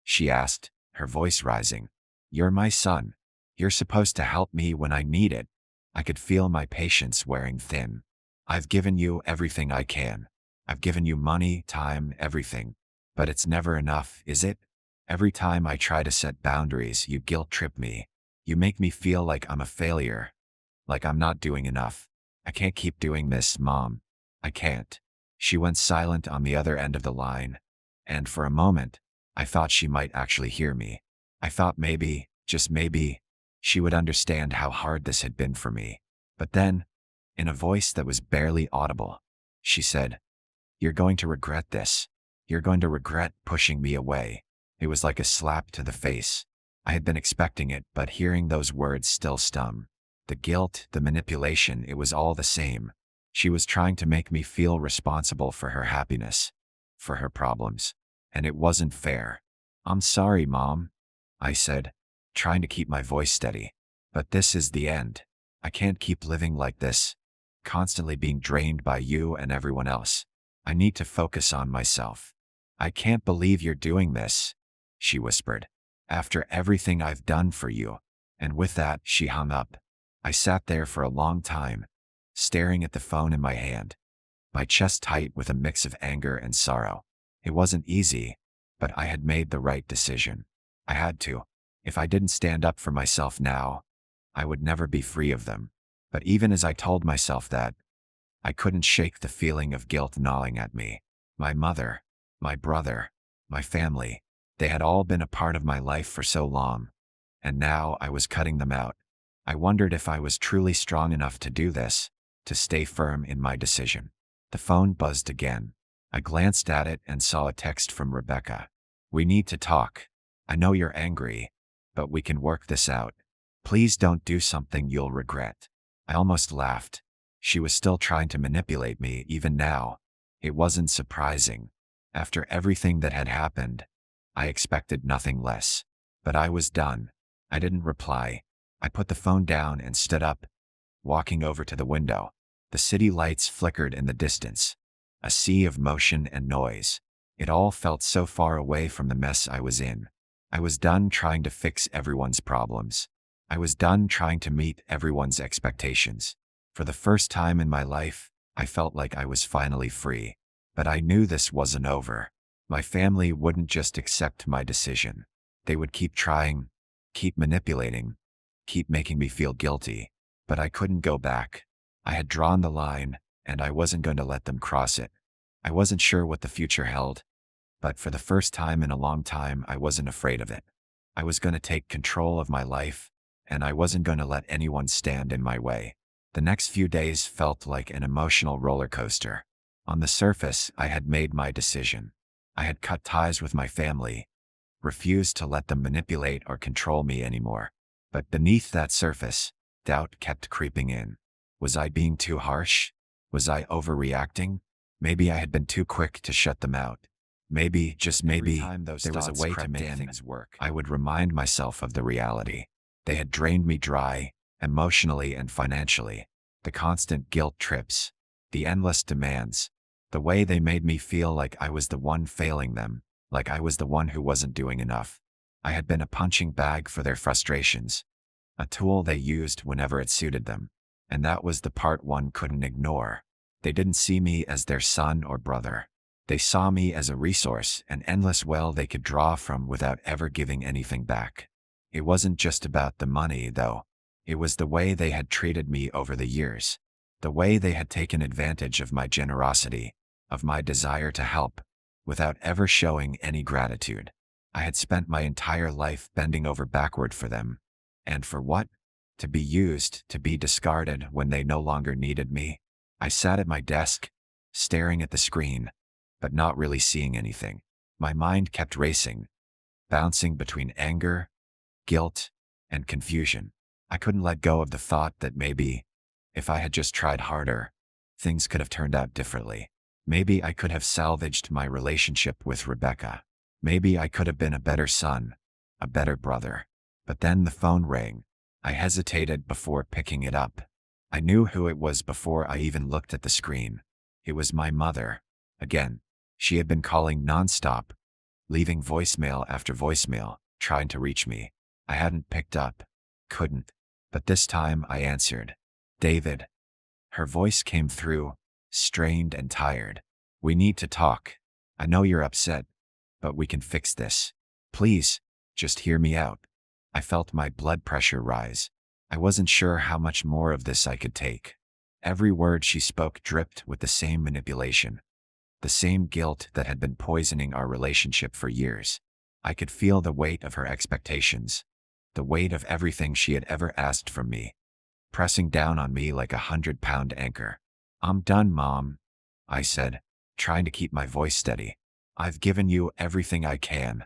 She asked, her voice rising. You're my son. You're supposed to help me when I need it. I could feel my patience wearing thin. I've given you everything I can. I've given you money, time, everything. But it's never enough, is it? Every time I try to set boundaries, you guilt trip me. You make me feel like I'm a failure, like I'm not doing enough. I can't keep doing this, Mom. I can't. She went silent on the other end of the line, and for a moment, I thought she might actually hear me. I thought maybe, just maybe, she would understand how hard this had been for me. But then, in a voice that was barely audible, she said, You're going to regret this. You're going to regret pushing me away. It was like a slap to the face. I had been expecting it, but hearing those words still stung. The guilt, the manipulation, it was all the same. She was trying to make me feel responsible for her happiness, for her problems. And it wasn't fair. I'm sorry, Mom, I said, trying to keep my voice steady. But this is the end. I can't keep living like this, constantly being drained by you and everyone else. I need to focus on myself. I can't believe you're doing this, she whispered. After everything I've done for you. And with that, she hung up. I sat there for a long time, staring at the phone in my hand, my chest tight with a mix of anger and sorrow. It wasn't easy, but I had made the right decision. I had to. If I didn't stand up for myself now, I would never be free of them. But even as I told myself that, I couldn't shake the feeling of guilt gnawing at me. My mother, my brother, my family, they had all been a part of my life for so long, and now I was cutting them out. I wondered if I was truly strong enough to do this, to stay firm in my decision. The phone buzzed again. I glanced at it and saw a text from Rebecca. We need to talk. I know you're angry, but we can work this out. Please don't do something you'll regret. I almost laughed. She was still trying to manipulate me even now. It wasn't surprising. After everything that had happened, I expected nothing less. But I was done. I didn't reply. I put the phone down and stood up, walking over to the window. The city lights flickered in the distance, a sea of motion and noise. It all felt so far away from the mess I was in. I was done trying to fix everyone's problems. I was done trying to meet everyone's expectations. For the first time in my life, I felt like I was finally free. But I knew this wasn't over. My family wouldn't just accept my decision. They would keep trying, keep manipulating, keep making me feel guilty. But I couldn't go back. I had drawn the line, and I wasn't going to let them cross it. I wasn't sure what the future held, but for the first time in a long time, I wasn't afraid of it. I was going to take control of my life, and I wasn't going to let anyone stand in my way. The next few days felt like an emotional roller coaster. On the surface, I had made my decision. I had cut ties with my family, refused to let them manipulate or control me anymore. But beneath that surface, doubt kept creeping in. Was I being too harsh? Was I overreacting? Maybe I had been too quick to shut them out. Maybe, just maybe, there was a way to make things work. I would remind myself of the reality. They had drained me dry, emotionally and financially. The constant guilt trips, the endless demands, the way they made me feel like I was the one failing them, like I was the one who wasn't doing enough. I had been a punching bag for their frustrations, a tool they used whenever it suited them. And that was the part one couldn't ignore. They didn't see me as their son or brother. They saw me as a resource, an endless well they could draw from without ever giving anything back. It wasn't just about the money, though. It was the way they had treated me over the years, the way they had taken advantage of my generosity, of my desire to help, without ever showing any gratitude. I had spent my entire life bending over backward for them. And for what? To be used, to be discarded when they no longer needed me. I sat at my desk, staring at the screen, but not really seeing anything. My mind kept racing, bouncing between anger, guilt, and confusion. I couldn't let go of the thought that maybe, if I had just tried harder, things could have turned out differently. Maybe I could have salvaged my relationship with Rebecca. Maybe I could have been a better son, a better brother. But then the phone rang. I hesitated before picking it up. I knew who it was before I even looked at the screen. It was my mother. Again, she had been calling nonstop, leaving voicemail after voicemail, trying to reach me. I hadn't picked up. Couldn't. But this time I answered. David. Her voice came through, strained and tired. We need to talk. I know you're upset, but we can fix this. Please, just hear me out. I felt my blood pressure rise. I wasn't sure how much more of this I could take. Every word she spoke dripped with the same manipulation, the same guilt that had been poisoning our relationship for years. I could feel the weight of her expectations, the weight of everything she had ever asked from me, pressing down on me like a 100-pound anchor. I'm done, Mom, I said, trying to keep my voice steady. I've given you everything I can,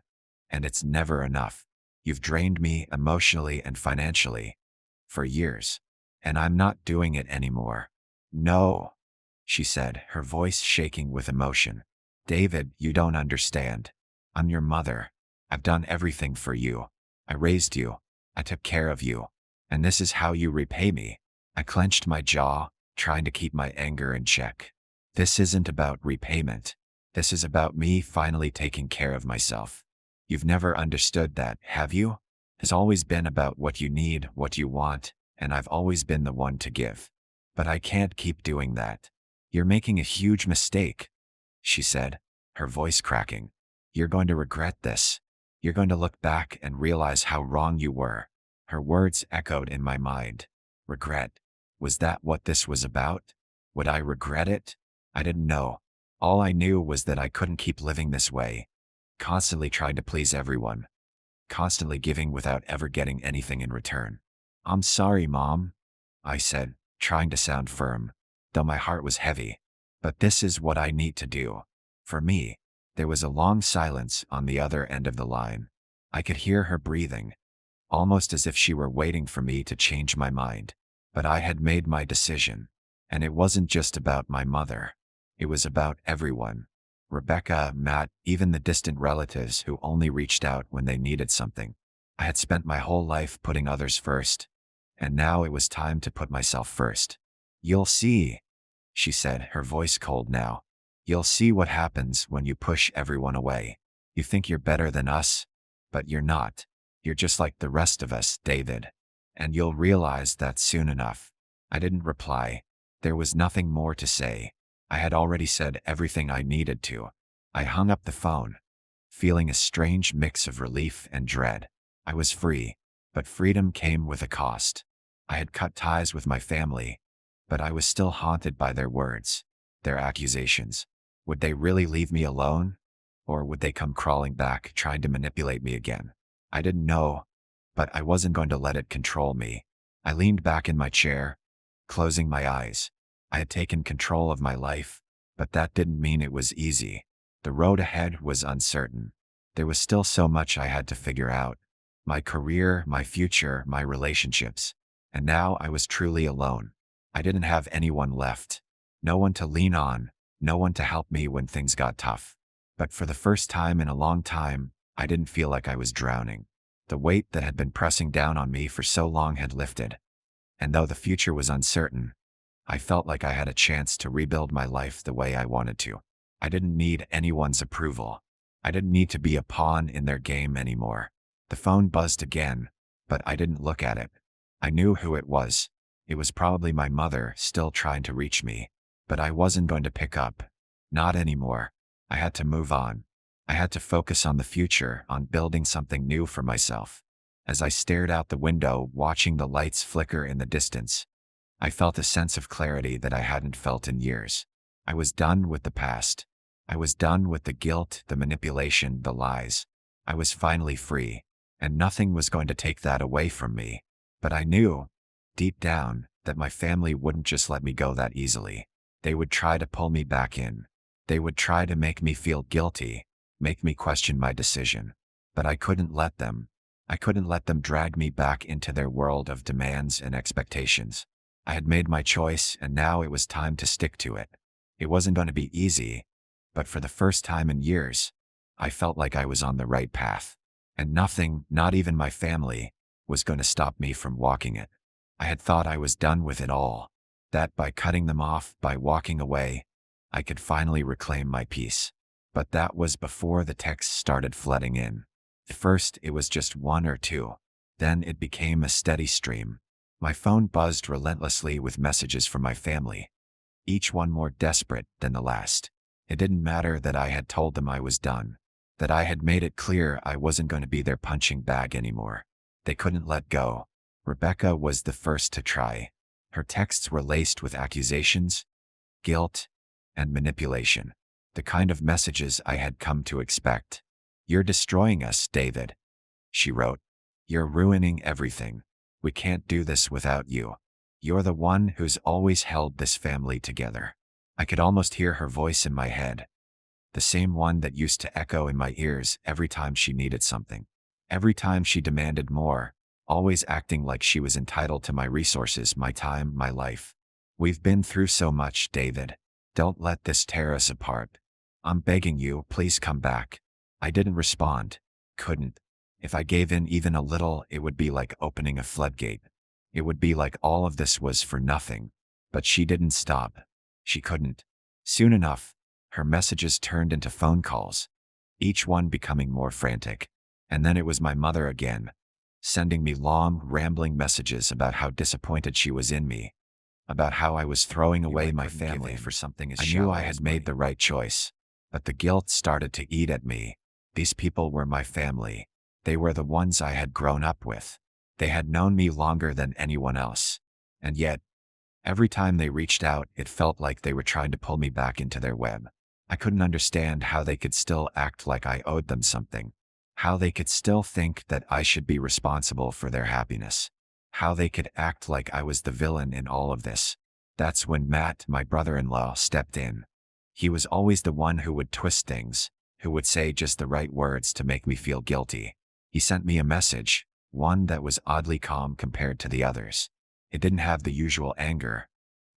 and it's never enough. You've drained me emotionally and financially for years, and I'm not doing it anymore. No, she said, her voice shaking with emotion. David, you don't understand. I'm your mother. I've done everything for you. I raised you. I took care of you. And this is how you repay me. I clenched my jaw, trying to keep my anger in check. This isn't about repayment. This is about me finally taking care of myself. You've never understood that, have you? It's always been about what you need, what you want, and I've always been the one to give. But I can't keep doing that. You're making a huge mistake, she said, her voice cracking. You're going to regret this. You're going to look back and realize how wrong you were. Her words echoed in my mind. Regret. Was that what this was about? Would I regret it? I didn't know. All I knew was that I couldn't keep living this way, constantly trying to please everyone, constantly giving without ever getting anything in return. I'm sorry, Mom, I said, trying to sound firm, though my heart was heavy. But this is what I need to do. For me. There was a long silence on the other end of the line. I could hear her breathing, almost as if she were waiting for me to change my mind. But I had made my decision. And it wasn't just about my mother. It was about everyone. Rebecca, Matt, even the distant relatives who only reached out when they needed something. I had spent my whole life putting others first. And now it was time to put myself first. You'll see, she said, her voice cold now. You'll see what happens when you push everyone away. You think you're better than us, but you're not. You're just like the rest of us, David. And you'll realize that soon enough. I didn't reply. There was nothing more to say. I had already said everything I needed to. I hung up the phone, feeling a strange mix of relief and dread. I was free, but freedom came with a cost. I had cut ties with my family, but I was still haunted by their words, their accusations. Would they really leave me alone? Or would they come crawling back, trying to manipulate me again? I didn't know, but I wasn't going to let it control me. I leaned back in my chair, closing my eyes. I had taken control of my life, but that didn't mean it was easy. The road ahead was uncertain. There was still so much I had to figure out. My career, my future, my relationships. And now I was truly alone. I didn't have anyone left. No one to lean on, no one to help me when things got tough. But for the first time in a long time, I didn't feel like I was drowning. The weight that had been pressing down on me for so long had lifted. And though the future was uncertain, I felt like I had a chance to rebuild my life the way I wanted to. I didn't need anyone's approval. I didn't need to be a pawn in their game anymore. The phone buzzed again, but I didn't look at it. I knew who it was. It was probably my mother still trying to reach me. But I wasn't going to pick up. Not anymore. I had to move on. I had to focus on the future, on building something new for myself. As I stared out the window, watching the lights flicker in the distance, I felt a sense of clarity that I hadn't felt in years. I was done with the past. I was done with the guilt, the manipulation, the lies. I was finally free, and nothing was going to take that away from me. But I knew, deep down, that my family wouldn't just let me go that easily. They would try to pull me back in. They would try to make me feel guilty, make me question my decision. But I couldn't let them. I couldn't let them drag me back into their world of demands and expectations. I had made my choice, and now it was time to stick to it. It wasn't going to be easy, but for the first time in years, I felt like I was on the right path. And nothing, not even my family, was going to stop me from walking it. I had thought I was done with it all. That by cutting them off, by walking away, I could finally reclaim my peace. But that was before the texts started flooding in. First, it was just one or two. Then it became a steady stream. My phone buzzed relentlessly with messages from my family, each one more desperate than the last. It didn't matter that I had told them I was done, that I had made it clear I wasn't going to be their punching bag anymore. They couldn't let go. Rebecca was the first to try. Her texts were laced with accusations, guilt, and manipulation. The kind of messages I had come to expect. "You're destroying us, David," she wrote. "You're ruining everything. We can't do this without you. You're the one who's always held this family together." I could almost hear her voice in my head, the same one that used to echo in my ears every time she needed something. Every time she demanded more, always acting like she was entitled to my resources, my time, my life. "We've been through so much, David. Don't let this tear us apart. I'm begging you, please come back." I didn't respond. Couldn't. If I gave in even a little, it would be like opening a floodgate. It would be like all of this was for nothing. But she didn't stop. She couldn't. Soon enough, her messages turned into phone calls, each one becoming more frantic. And then it was my mother again, sending me long, rambling messages about how disappointed she was in me, about how I was throwing away my family for something as shallow. I knew I had made the right choice, but the guilt started to eat at me. These people were my family. They were the ones I had grown up with. They had known me longer than anyone else. And yet, every time they reached out, it felt like they were trying to pull me back into their web. I couldn't understand how they could still act like I owed them something. How they could still think that I should be responsible for their happiness. How they could act like I was the villain in all of this. That's when Matt, my brother-in-law, stepped in. He was always the one who would twist things, who would say just the right words to make me feel guilty. He sent me a message, one that was oddly calm compared to the others. It didn't have the usual anger,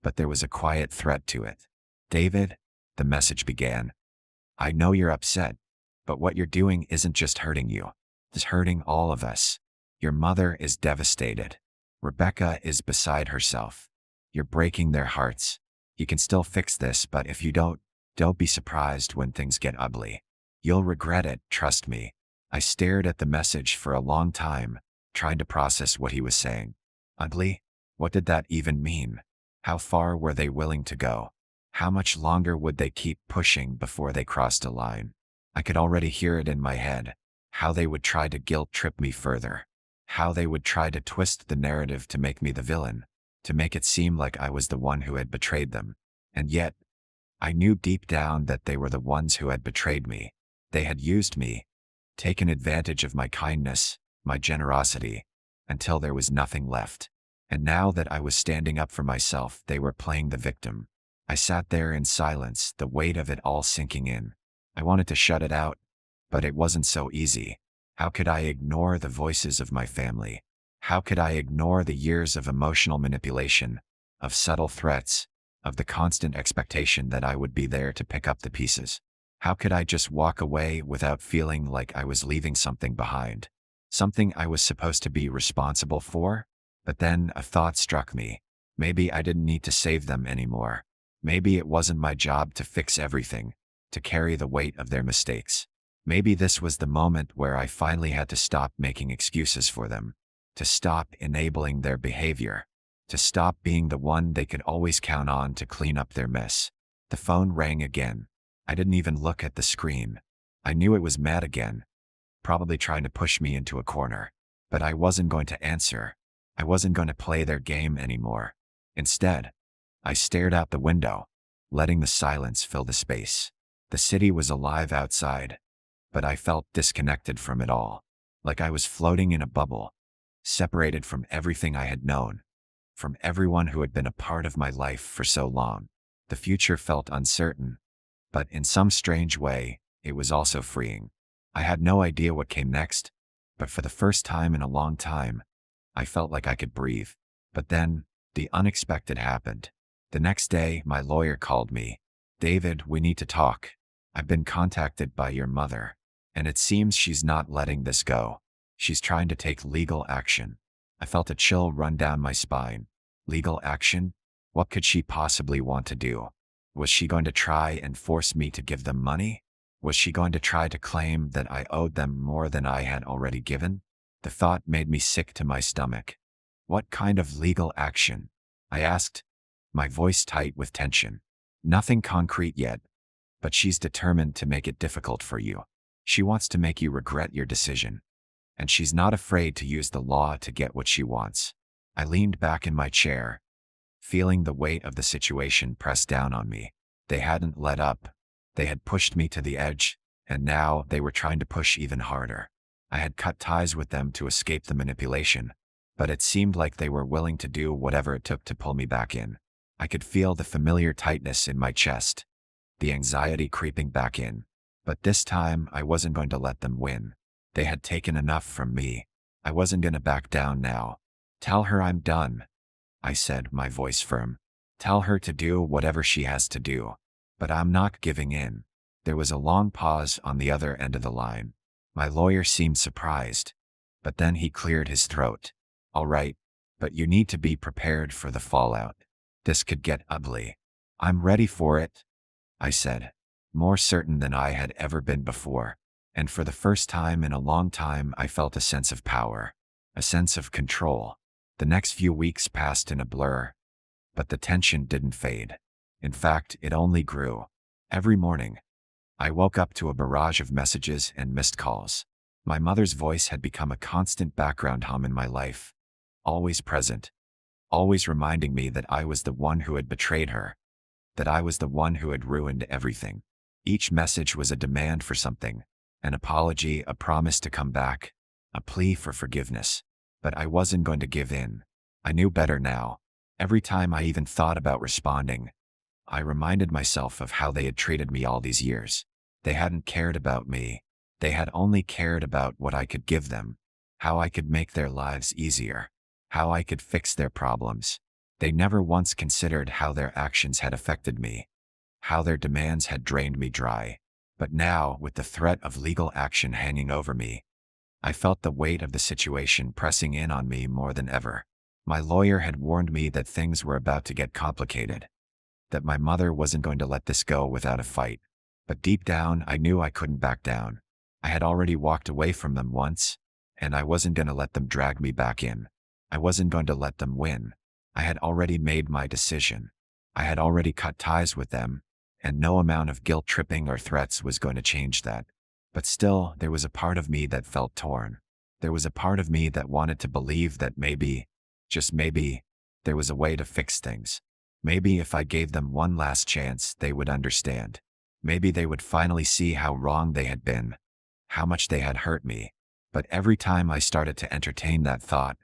but there was a quiet threat to it. "David," the message began, "I know you're upset, but what you're doing isn't just hurting you. It's hurting all of us. Your mother is devastated. Rebecca is beside herself. You're breaking their hearts. You can still fix this, but if you don't be surprised when things get ugly. You'll regret it, trust me." I stared at the message for a long time, trying to process what he was saying. Ugly? What did that even mean? How far were they willing to go? How much longer would they keep pushing before they crossed a line? I could already hear it in my head, how they would try to guilt-trip me further, how they would try to twist the narrative to make me the villain, to make it seem like I was the one who had betrayed them. And yet, I knew deep down that they were the ones who had betrayed me. They had used me, taken advantage of my kindness, my generosity, until there was nothing left. And now that I was standing up for myself, they were playing the victim. I sat there in silence, the weight of it all sinking in. I wanted to shut it out, but it wasn't so easy. How could I ignore the voices of my family? How could I ignore the years of emotional manipulation, of subtle threats, of the constant expectation that I would be there to pick up the pieces? How could I just walk away without feeling like I was leaving something behind? Something I was supposed to be responsible for? But then a thought struck me. Maybe I didn't need to save them anymore. Maybe it wasn't my job to fix everything, to carry the weight of their mistakes. Maybe this was the moment where I finally had to stop making excuses for them, to stop enabling their behavior, to stop being the one they could always count on to clean up their mess. The phone rang again. I didn't even look at the screen. I knew it was Matt again, probably trying to push me into a corner. But I wasn't going to answer. I wasn't going to play their game anymore. Instead, I stared out the window, letting the silence fill the space. The city was alive outside, but I felt disconnected from it all, like I was floating in a bubble, separated from everything I had known, from everyone who had been a part of my life for so long. The future felt uncertain, but in some strange way, it was also freeing. I had no idea what came next, but for the first time in a long time, I felt like I could breathe. But then, the unexpected happened. The next day, my lawyer called me. "David, we need to talk. I've been contacted by your mother." And it seems she's not letting this go. She's trying to take legal action. I felt a chill run down my spine. Legal action? What could she possibly want to do? Was she going to try and force me to give them money? Was she going to try to claim that I owed them more than I had already given? The thought made me sick to my stomach. What kind of legal action? I asked, my voice tight with tension. Nothing concrete yet, but she's determined to make it difficult for you. She wants to make you regret your decision. And she's not afraid to use the law to get what she wants. I leaned back in my chair, feeling the weight of the situation press down on me. They hadn't let up. They had pushed me to the edge, and now they were trying to push even harder. I had cut ties with them to escape the manipulation, but it seemed like they were willing to do whatever it took to pull me back in. I could feel the familiar tightness in my chest, the anxiety creeping back in. But this time, I wasn't going to let them win. They had taken enough from me. I wasn't going to back down now. Tell her I'm done, I said, my voice firm. Tell her to do whatever she has to do. But I'm not giving in. There was a long pause on the other end of the line. My lawyer seemed surprised, but then he cleared his throat. All right, but you need to be prepared for the fallout. This could get ugly. I'm ready for it, I said, more certain than I had ever been before. And for the first time in a long time, I felt a sense of power, a sense of control. The next few weeks passed in a blur, but the tension didn't fade. In fact, it only grew. Every morning, I woke up to a barrage of messages and missed calls. My mother's voice had become a constant background hum in my life, always present, always reminding me that I was the one who had betrayed her, that I was the one who had ruined everything. Each message was a demand for something, an apology, a promise to come back, a plea for forgiveness. But I wasn't going to give in. I knew better now. Every time I even thought about responding, I reminded myself of how they had treated me all these years. They hadn't cared about me. They had only cared about what I could give them, how I could make their lives easier, how I could fix their problems. They never once considered how their actions had affected me, how their demands had drained me dry. But now, with the threat of legal action hanging over me, I felt the weight of the situation pressing in on me more than ever. My lawyer had warned me that things were about to get complicated, that my mother wasn't going to let this go without a fight. But deep down, I knew I couldn't back down. I had already walked away from them once, and I wasn't going to let them drag me back in. I wasn't going to let them win. I had already made my decision. I had already cut ties with them, and no amount of guilt tripping or threats was going to change that. But still, there was a part of me that felt torn. There was a part of me that wanted to believe that maybe, just maybe, there was a way to fix things. Maybe if I gave them one last chance, they would understand. Maybe they would finally see how wrong they had been, how much they had hurt me. But every time I started to entertain that thought,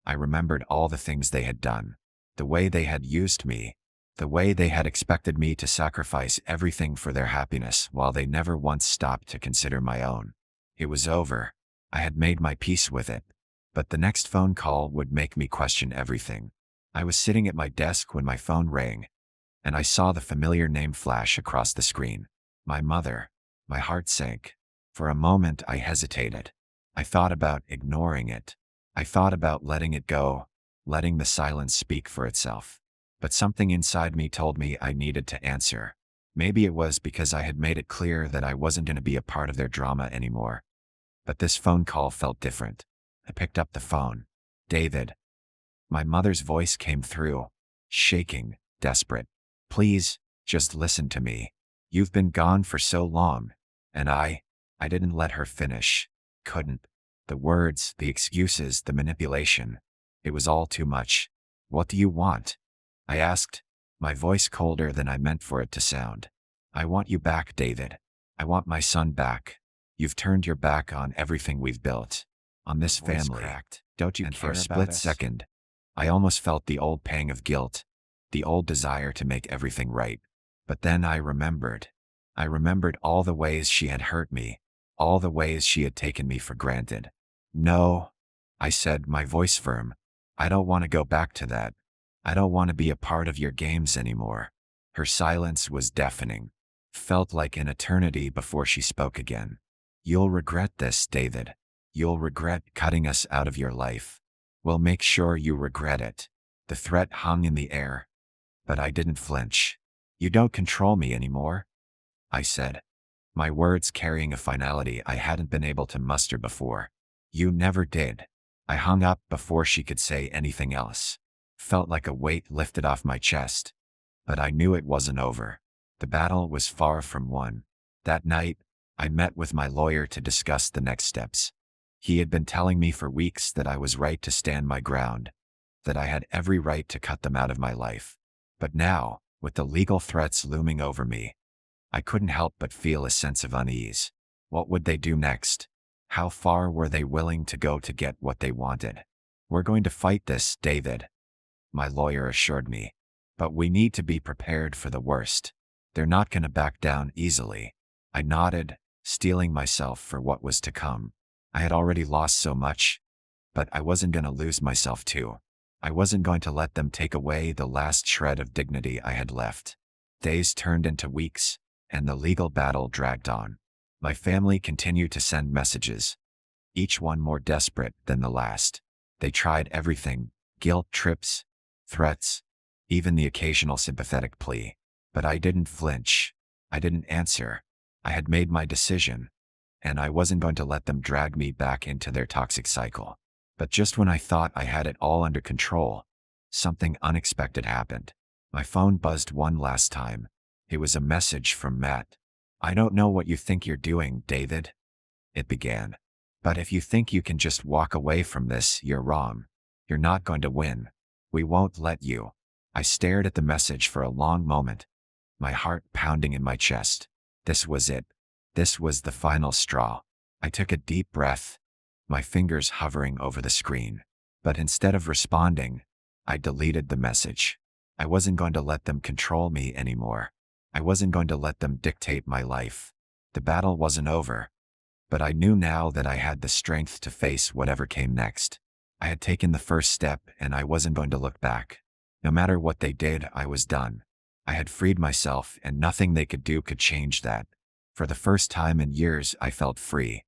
I remembered all the things they had done, the way they had used me, the way they had expected me to sacrifice everything for their happiness while they never once stopped to consider my own. It was over. I had made my peace with it. But the next phone call would make me question everything. I was sitting at my desk when my phone rang, and I saw the familiar name flash across the screen. My mother. My heart sank. For a moment, I hesitated. I thought about ignoring it. I thought about letting it go, letting the silence speak for itself. But something inside me told me I needed to answer. Maybe it was because I had made it clear that I wasn't going to be a part of their drama anymore. But this phone call felt different. I picked up the phone. David. My mother's voice came through, shaking, desperate. Please, just listen to me. You've been gone for so long. And I didn't let her finish. Couldn't. The words, the excuses, the manipulation. It was all too much. What do you want? I asked, my voice colder than I meant for it to sound. I want you back, David. I want my son back. You've turned your back on everything we've built, on this family. Don't you care about us? And for a split second, I almost felt the old pang of guilt, the old desire to make everything right. But then I remembered. I remembered all the ways she had hurt me, all the ways she had taken me for granted. No, I said, my voice firm. I don't want to go back to that. I don't want to be a part of your games anymore. Her silence was deafening. Felt like an eternity before she spoke again. You'll regret this, David. You'll regret cutting us out of your life. We'll make sure you regret it. The threat hung in the air, but I didn't flinch. You don't control me anymore, I said, my words carrying a finality I hadn't been able to muster before. You never did. I hung up before she could say anything else. Felt like a weight lifted off my chest. But I knew it wasn't over. The battle was far from won. That night, I met with my lawyer to discuss the next steps. He had been telling me for weeks that I was right to stand my ground, that I had every right to cut them out of my life. But now, with the legal threats looming over me, I couldn't help but feel a sense of unease. What would they do next? How far were they willing to go to get what they wanted? We're going to fight this, David, my lawyer assured me. But we need to be prepared for the worst. They're not going to back down easily. I nodded, steeling myself for what was to come. I had already lost so much, but I wasn't going to lose myself too. I wasn't going to let them take away the last shred of dignity I had left. Days turned into weeks, and the legal battle dragged on. My family continued to send messages, each one more desperate than the last. They tried everything: guilt trips, threats, even the occasional sympathetic plea. But I didn't flinch. I didn't answer. I had made my decision, and I wasn't going to let them drag me back into their toxic cycle. But just when I thought I had it all under control, something unexpected happened. My phone buzzed one last time. It was a message from Matt. I don't know what you think you're doing, David, it began. But if you think you can just walk away from this, you're wrong. You're not going to win. We won't let you. I stared at the message for a long moment, my heart pounding in my chest. This was it. This was the final straw. I took a deep breath, my fingers hovering over the screen. But instead of responding, I deleted the message. I wasn't going to let them control me anymore. I wasn't going to let them dictate my life. The battle wasn't over, but I knew now that I had the strength to face whatever came next. I had taken the first step, and I wasn't going to look back. No matter what they did, I was done. I had freed myself, and nothing they could do could change that. For the first time in years, I felt free.